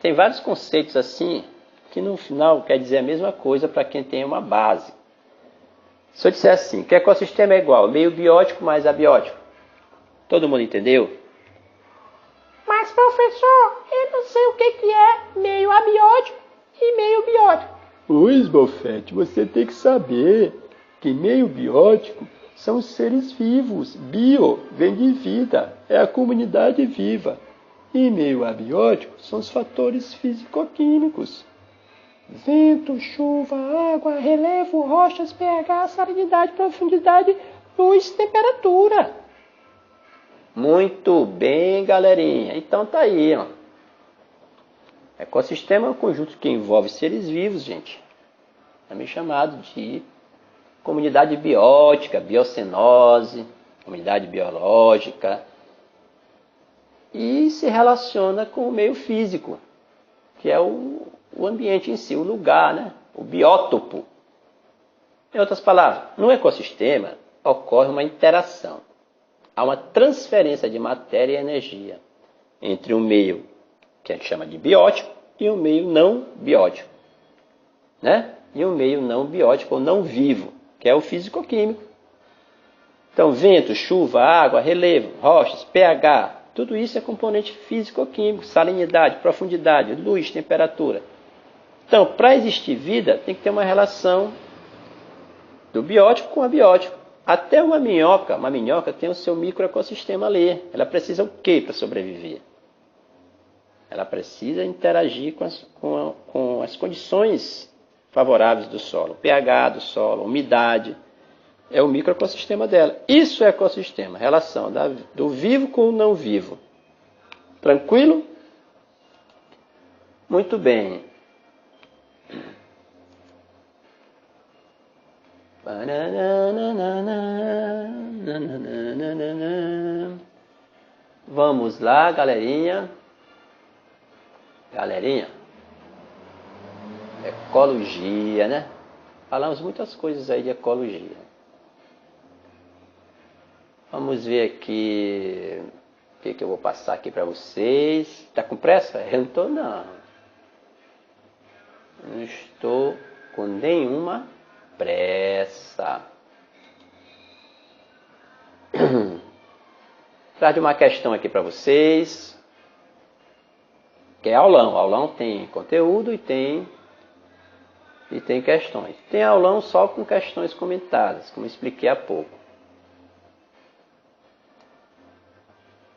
tem vários conceitos assim, que no final quer dizer a mesma coisa para quem tem uma base. Se eu disser assim, que ecossistema é igual meio biótico mais abiótico, todo mundo entendeu? Mas, professor, eu não sei o que é meio abiótico e meio biótico. Pois, Bofete, você tem que saber que meio biótico são os seres vivos. Bio vem de vida, é a comunidade viva. E meio abiótico são os fatores físico-químicos. Vento, chuva, água, relevo, rochas, pH, salinidade, profundidade, luz, temperatura. Muito bem, galerinha. Então tá aí, ó. Ecossistema é um conjunto que envolve seres vivos, gente. Também chamado de comunidade biótica, biocenose, comunidade biológica. E se relaciona com o meio físico, que é o ambiente em si, o lugar, né? O biótopo. Em outras palavras, no ecossistema ocorre uma interação. Há uma transferência de matéria e energia entre um meio que a gente chama de biótico e um meio não biótico, né? E um meio não biótico ou não vivo, que é o físico-químico. Então, vento, chuva, água, relevo, rochas, pH, tudo isso é componente físico-químico, salinidade, profundidade, luz, temperatura. Então, para existir vida, tem que ter uma relação do biótico com o abiótico. Até uma minhoca tem o seu microecossistema ali. Ela precisa o quê para sobreviver? Ela precisa interagir com as condições favoráveis do solo. O pH do solo, a umidade, é o microecossistema dela. Isso é ecossistema, relação do vivo com o não vivo. Tranquilo? Muito bem. Vamos lá, galerinha. Ecologia, né? Falamos muitas coisas aí de ecologia. Vamos ver aqui o que eu vou passar aqui para vocês. Está com pressa? Eu não estou, não. Não estou com nenhuma pressa. Trago uma questão aqui para vocês, que é aulão. Aulão tem conteúdo e tem questões. Tem aulão só com questões comentadas, como expliquei há pouco.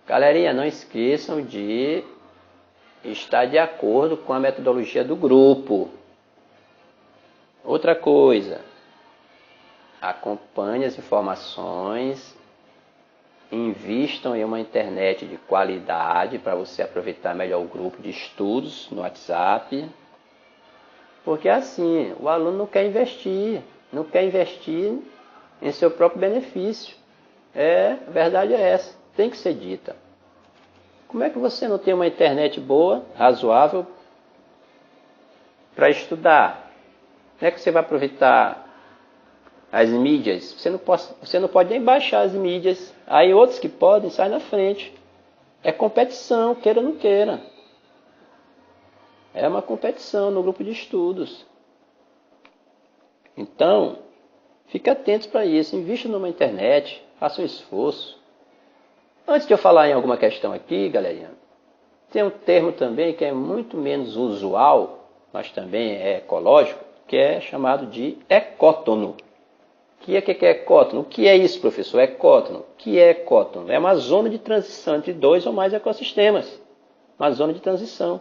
Galerinha, não esqueçam de estar de acordo com a metodologia do grupo. Outra coisa, acompanhe as informações, invistam em uma internet de qualidade para você aproveitar melhor o grupo de estudos no WhatsApp. Porque assim, o aluno não quer investir em seu próprio benefício. A verdade é essa, tem que ser dita. Como é que você não tem uma internet boa, razoável, para estudar? Como é que você vai aproveitar as mídias? Você não pode nem baixar as mídias. Aí outros que podem saem na frente. É competição, queira ou não queira. É uma competição no grupo de estudos. Então, fique atento para isso. Invista numa internet, faça um esforço. Antes de eu falar em alguma questão aqui, galerinha, tem um termo também que é muito menos usual, mas também é ecológico, que é chamado de ecótono. O que é ecótono? O que é isso, professor? Ecótono. O que é ecótono? É uma zona de transição entre dois ou mais ecossistemas. Uma zona de transição.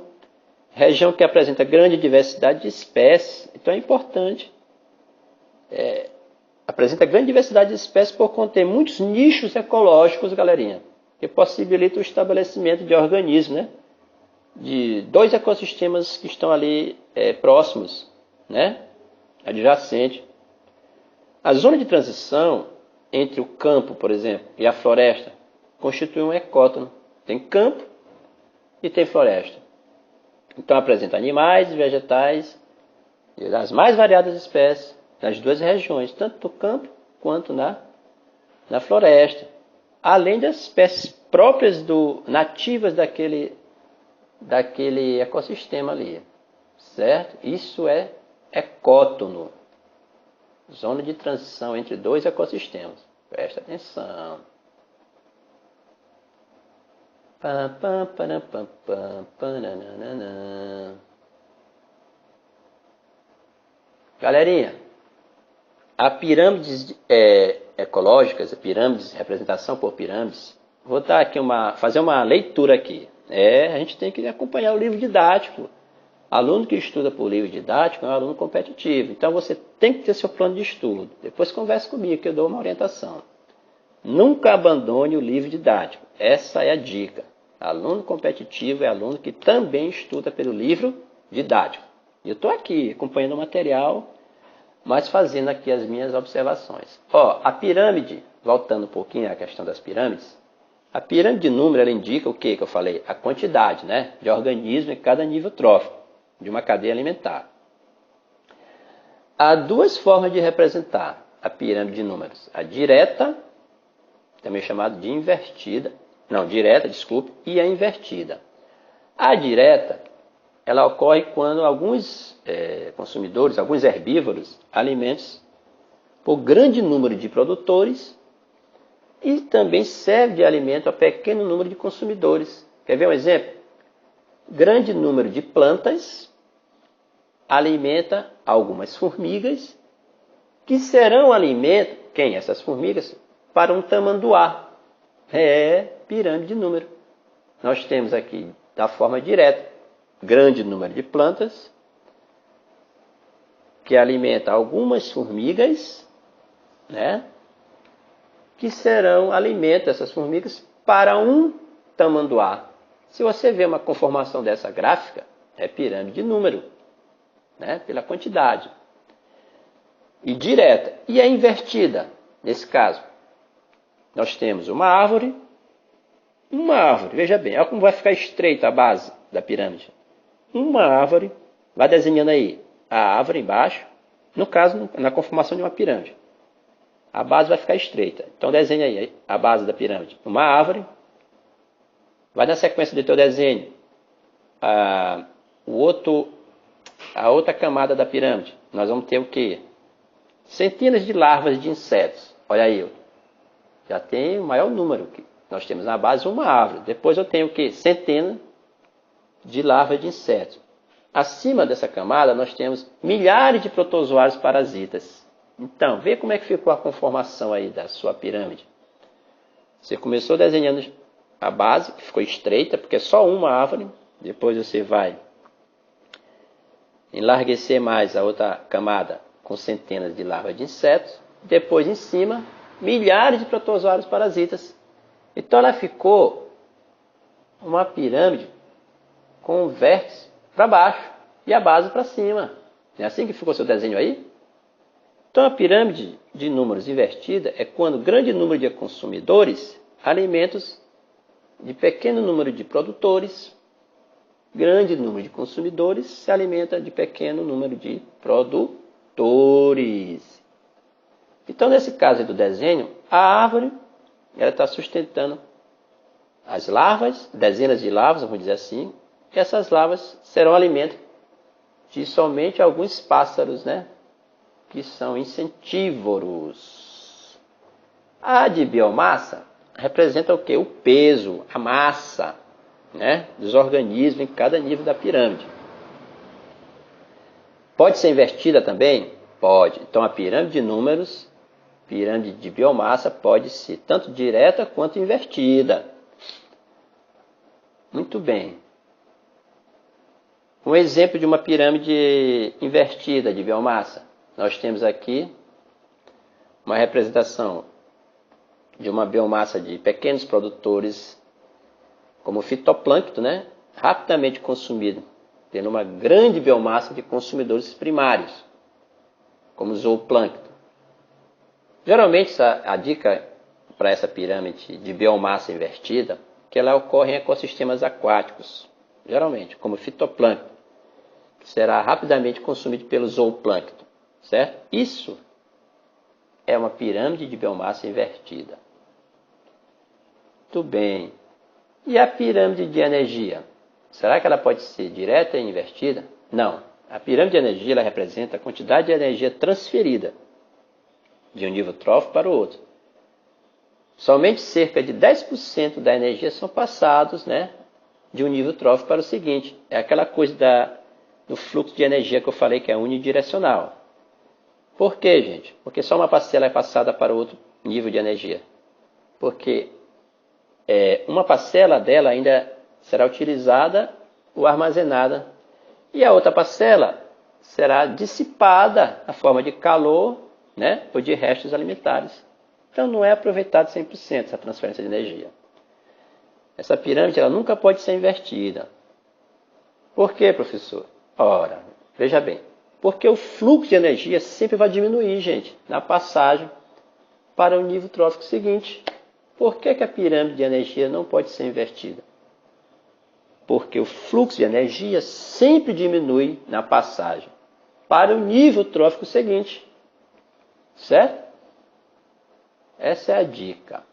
Região que apresenta grande diversidade de espécies. Então é importante. Apresenta grande diversidade de espécies por conter muitos nichos ecológicos, galerinha, que possibilitam o estabelecimento de organismos, né? De dois ecossistemas que estão ali próximos, né? Adjacente. A zona de transição entre o campo, por exemplo, e a floresta constitui um ecótono. Tem campo e tem floresta. Então apresenta animais e vegetais das mais variadas espécies das duas regiões, tanto no campo quanto na na floresta, além das espécies próprias nativas daquele ecossistema ali, certo? Isso é ecótono, zona de transição entre dois ecossistemas. Presta atenção. Galerinha, a pirâmides ecológicas, pirâmides, representação por pirâmides, vou dar aqui fazer uma leitura aqui. A gente tem que acompanhar o livro didático. Aluno que estuda por livro didático é um aluno competitivo. Então você tem que ter seu plano de estudo. Depois converse comigo que eu dou uma orientação. Nunca abandone o livro didático. Essa é a dica. Aluno competitivo é aluno que também estuda pelo livro didático. Eu estou aqui acompanhando o material, mas fazendo aqui as minhas observações. A pirâmide, voltando um pouquinho à questão das pirâmides, a pirâmide de número ela indica o que eu falei? A quantidade, né, de organismos em cada nível trófico de uma cadeia alimentar. Há duas formas de representar a pirâmide de números. A direta, também chamada de invertida. Não, direta, desculpe, e a invertida. A direta, ela ocorre quando alguns consumidores, alguns herbívoros, alimentos por grande número de produtores e também serve de alimento a pequeno número de consumidores. Quer ver um exemplo? Grande número de plantas alimenta algumas formigas que serão alimento, quem? Essas formigas, para um tamanduá. Pirâmide de número. Nós temos aqui, da forma direta, grande número de plantas que alimenta algumas formigas, né? Que serão alimento, essas formigas, para um tamanduá. Se você vê uma conformação dessa gráfica, é pirâmide de número, né? Pela quantidade. E direta. E a invertida, nesse caso. Nós temos uma árvore, veja bem, olha como vai ficar estreita a base da pirâmide. Uma árvore, vai desenhando aí a árvore embaixo, no caso, na conformação de uma pirâmide. A base vai ficar estreita. Então desenha aí a base da pirâmide. Uma árvore, vai na sequência do teu desenho a outra camada da pirâmide. Nós vamos ter o quê? Centenas de larvas de insetos. Olha aí, já tem o maior número. Nós temos na base uma árvore. Depois eu tenho o quê? Centenas de larvas de insetos. Acima dessa camada nós temos milhares de protozoários parasitas. Então, vê como é que ficou a conformação aí da sua pirâmide. Você começou desenhando a base, que ficou estreita, porque é só uma árvore. Depois você vai enlarguecer mais a outra camada com centenas de larvas de insetos. Depois, em cima, milhares de protozoários parasitas. Então ela ficou uma pirâmide com o vértice para baixo e a base para cima. É assim que ficou seu desenho aí? Então a pirâmide de números invertida é quando grande número de consumidores alimentos de pequeno número de produtores, grande número de consumidores se alimenta de pequeno número de produtores. Então, nesse caso do desenho, a árvore ela está sustentando as larvas, dezenas de larvas, vamos dizer assim, e essas larvas serão alimento de somente alguns pássaros, né? Que são insetívoros. A de biomassa representa o quê? O peso, a massa, né? Dos organismos em cada nível da pirâmide. Pode ser invertida também? Pode. Então, a pirâmide de números, pirâmide de biomassa, pode ser tanto direta quanto invertida. Muito bem. Um exemplo de uma pirâmide invertida de biomassa. Nós temos aqui uma representação de uma biomassa de pequenos produtores, como fitoplâncton, né? Rapidamente consumido, tendo uma grande biomassa de consumidores primários, como zooplâncton. Geralmente, a dica para essa pirâmide de biomassa invertida, que ela ocorre em ecossistemas aquáticos, geralmente, como fitoplâncton, que será rapidamente consumido pelo zooplâncton, certo? Isso é uma pirâmide de biomassa invertida. Muito bem. E a pirâmide de energia? Será que ela pode ser direta e invertida? Não. A pirâmide de energia ela representa a quantidade de energia transferida de um nível trófico para o outro. Somente cerca de 10% da energia são passados, de um nível trófico para o seguinte. É aquela coisa do fluxo de energia que eu falei que é unidirecional. Por quê, gente? Porque só uma parcela é passada para o outro nível de energia. Porque uma parcela dela ainda será utilizada ou armazenada. E a outra parcela será dissipada na forma de calor, ou de restos alimentares. Então não é aproveitado 100% essa transferência de energia. Essa pirâmide ela nunca pode ser invertida. Por quê, professor? Ora, veja bem. Porque o fluxo de energia sempre vai diminuir, gente, na passagem para o nível trófico seguinte. Por que a pirâmide de energia não pode ser invertida? Porque o fluxo de energia sempre diminui na passagem para o nível trófico seguinte. Certo? Essa é a dica.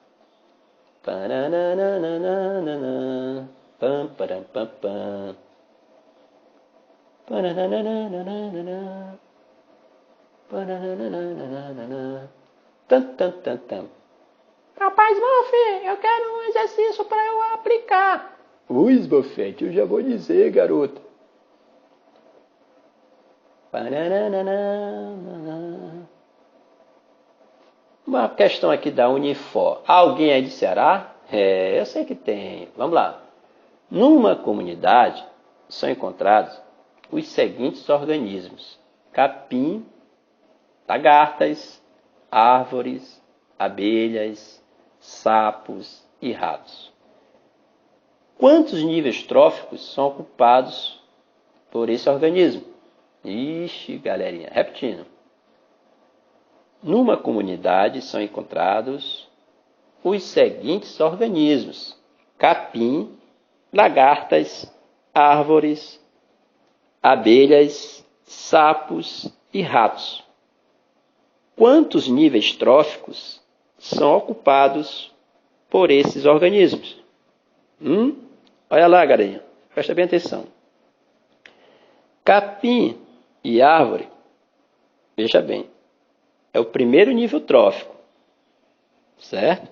Rapaz, Muff, eu quero um exercício para eu aplicar. Ui, Esbofete, eu já vou dizer, garoto. Uma questão aqui da Unifor. Alguém aí de Ceará? Eu sei que tem. Vamos lá. Numa comunidade são encontrados os seguintes organismos: capim, lagartas, árvores, abelhas, sapos e ratos. Quantos níveis tróficos são ocupados por esse organismo? Ixi, galerinha, repetindo. Numa comunidade são encontrados os seguintes organismos: capim, lagartas, árvores, abelhas, sapos e ratos. Quantos níveis tróficos são ocupados por esses organismos? Olha lá, galerinha, presta bem atenção. Capim e árvore, veja bem, é o primeiro nível trófico, certo?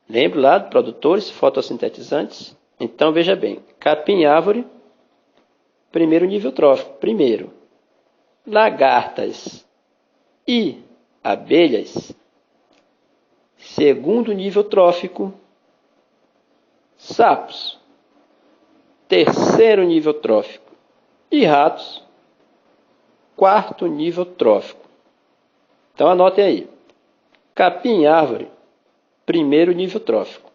Lembra lá de produtores fotossintetizantes? Então, veja bem, capim e árvore, primeiro nível trófico, primeiro. Lagartas e abelhas, segundo nível trófico. Sapos, terceiro nível trófico. E ratos, quarto nível trófico. Então anotem aí. Capim e árvore, primeiro nível trófico.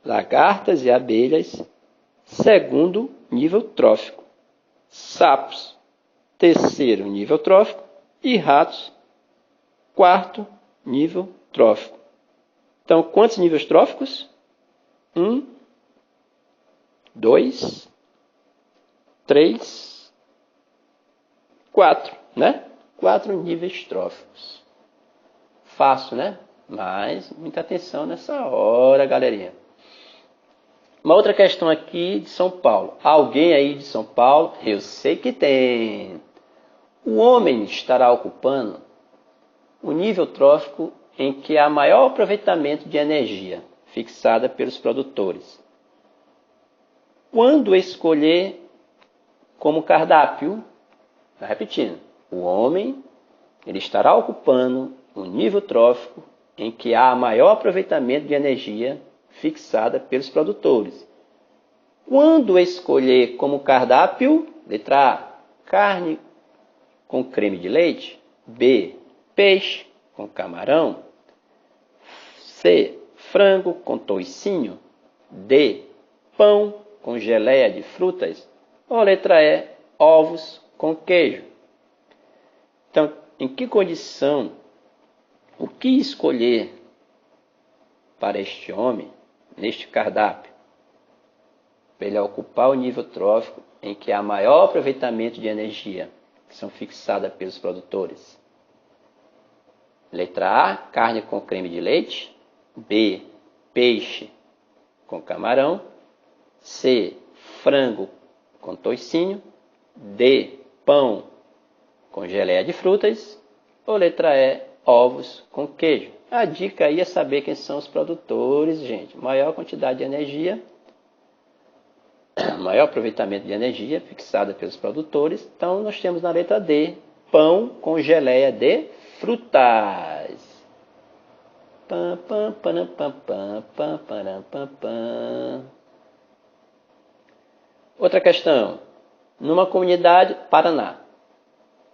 Lagartas e abelhas, segundo nível trófico. Sapos, terceiro nível trófico. E ratos, quarto nível trófico. Então, quantos níveis tróficos? 1, 2, 3, 4, 4 níveis tróficos. Fácil, Mas muita atenção nessa hora, galerinha. Uma outra questão aqui de São Paulo. Alguém aí de São Paulo? Eu sei que tem. O homem estará ocupando o nível trófico em que há maior aproveitamento de energia fixada pelos produtores. Quando escolher como cardápio, repetindo, o homem ele estará ocupando o nível trófico em que há maior aproveitamento de energia fixada pelos produtores. Quando escolher como cardápio, letra A, carne com creme de leite, B, peixe com camarão, C, frango com toicinho, D, pão com geleia de frutas, ou letra E, ovos com queijo. Então, em que condição, o que escolher para este homem, neste cardápio, para ele ocupar o nível trófico em que há maior aproveitamento de energia, que são fixadas pelos produtores? Letra A, carne com creme de leite. B, peixe com camarão. C, frango com toicinho. D, pão com geleia de frutas. Ou letra E, ovos com queijo. A dica aí é saber quem são os produtores, gente. Maior quantidade de energia, maior aproveitamento de energia fixada pelos produtores. Então, nós temos na letra D, pão com geleia de frutas. Pam, pam, pam, pam, pam, pam, pam, pam, pam. Outra questão. Numa comunidade, Paraná,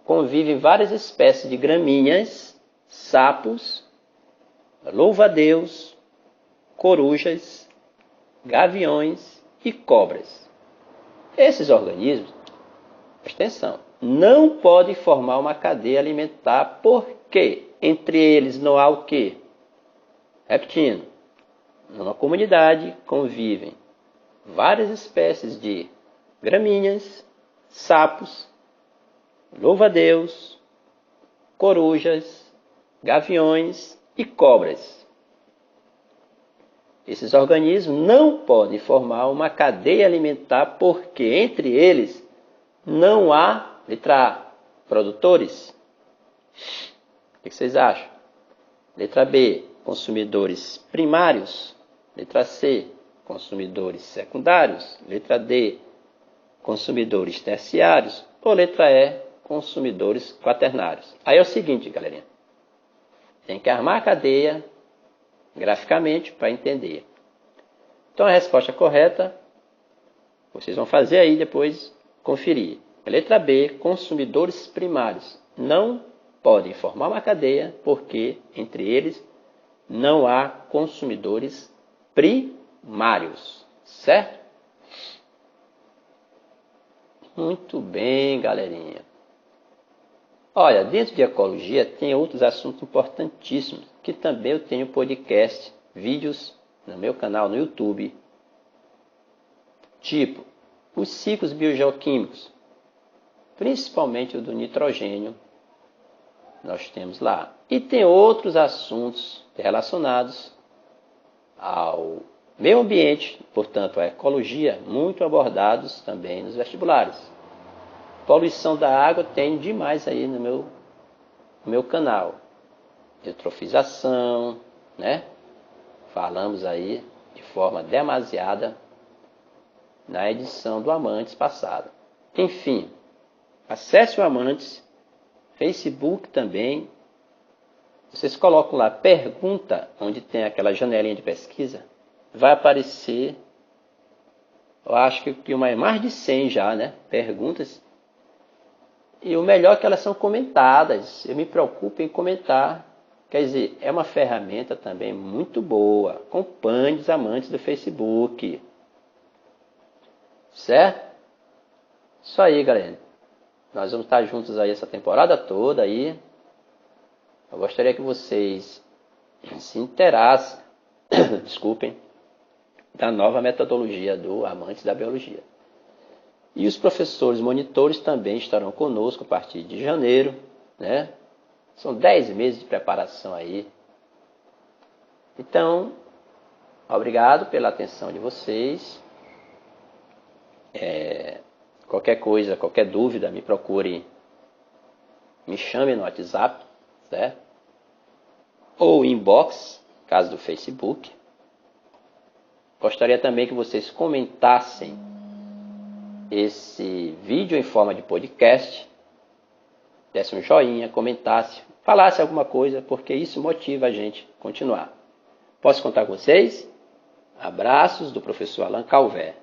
convivem várias espécies de gramíneas, sapos, louva-a-Deus, corujas, gaviões e cobras. Esses organismos, presta atenção, não podem formar uma cadeia alimentar porque entre eles não há o quê? Repetindo, numa comunidade convivem várias espécies de gramíneas, sapos, louva-a-Deus, corujas, gaviões e cobras. Esses organismos não podem formar uma cadeia alimentar porque entre eles não há, letra A, produtores. O que vocês acham? Letra B, consumidores primários. Letra C, consumidores secundários. Letra D, consumidores terciários. Ou letra E, consumidores quaternários. Aí é o seguinte, galerinha. Tem que armar a cadeia graficamente para entender. Então a resposta correta, vocês vão fazer aí depois conferir. Letra B, consumidores primários. Não podem formar uma cadeia porque entre eles não há consumidores primários. Certo? Muito bem, galerinha. Olha, dentro de ecologia tem outros assuntos importantíssimos, que também eu tenho podcast, vídeos no meu canal no YouTube. Tipo, os ciclos biogeoquímicos, principalmente o do nitrogênio, nós temos lá. E tem outros assuntos relacionados ao meio ambiente, portanto, a ecologia, muito abordados também nos vestibulares. Poluição da água tem demais aí no meu canal. Eutrofização, né? Falamos aí de forma demasiada na edição do Amantes passada. Enfim, acesse o Amantes, Facebook também. Vocês colocam lá pergunta, onde tem aquela janelinha de pesquisa, vai aparecer, eu acho que mais de 100 já, né? Perguntas. E o melhor é que elas são comentadas. Eu me preocupo em comentar. Quer dizer, é uma ferramenta também muito boa. Acompanhe os Amantes do Facebook. Certo? Isso aí, galera. Nós vamos estar juntos aí essa temporada toda aí. Eu gostaria que vocês se inteirassem, desculpem, da nova metodologia do Amantes da Biologia. E os professores monitores também estarão conosco a partir de janeiro, né? São 10 meses de preparação aí. Então, obrigado pela atenção de vocês. Qualquer coisa, qualquer dúvida, me procure, me chame no WhatsApp, certo? Ou inbox, caso do Facebook. Gostaria também que vocês comentassem esse vídeo em forma de podcast, desse um joinha, comentasse, falasse alguma coisa, porque isso motiva a gente a continuar. Posso contar com vocês? Abraços do professor Alan Calvé.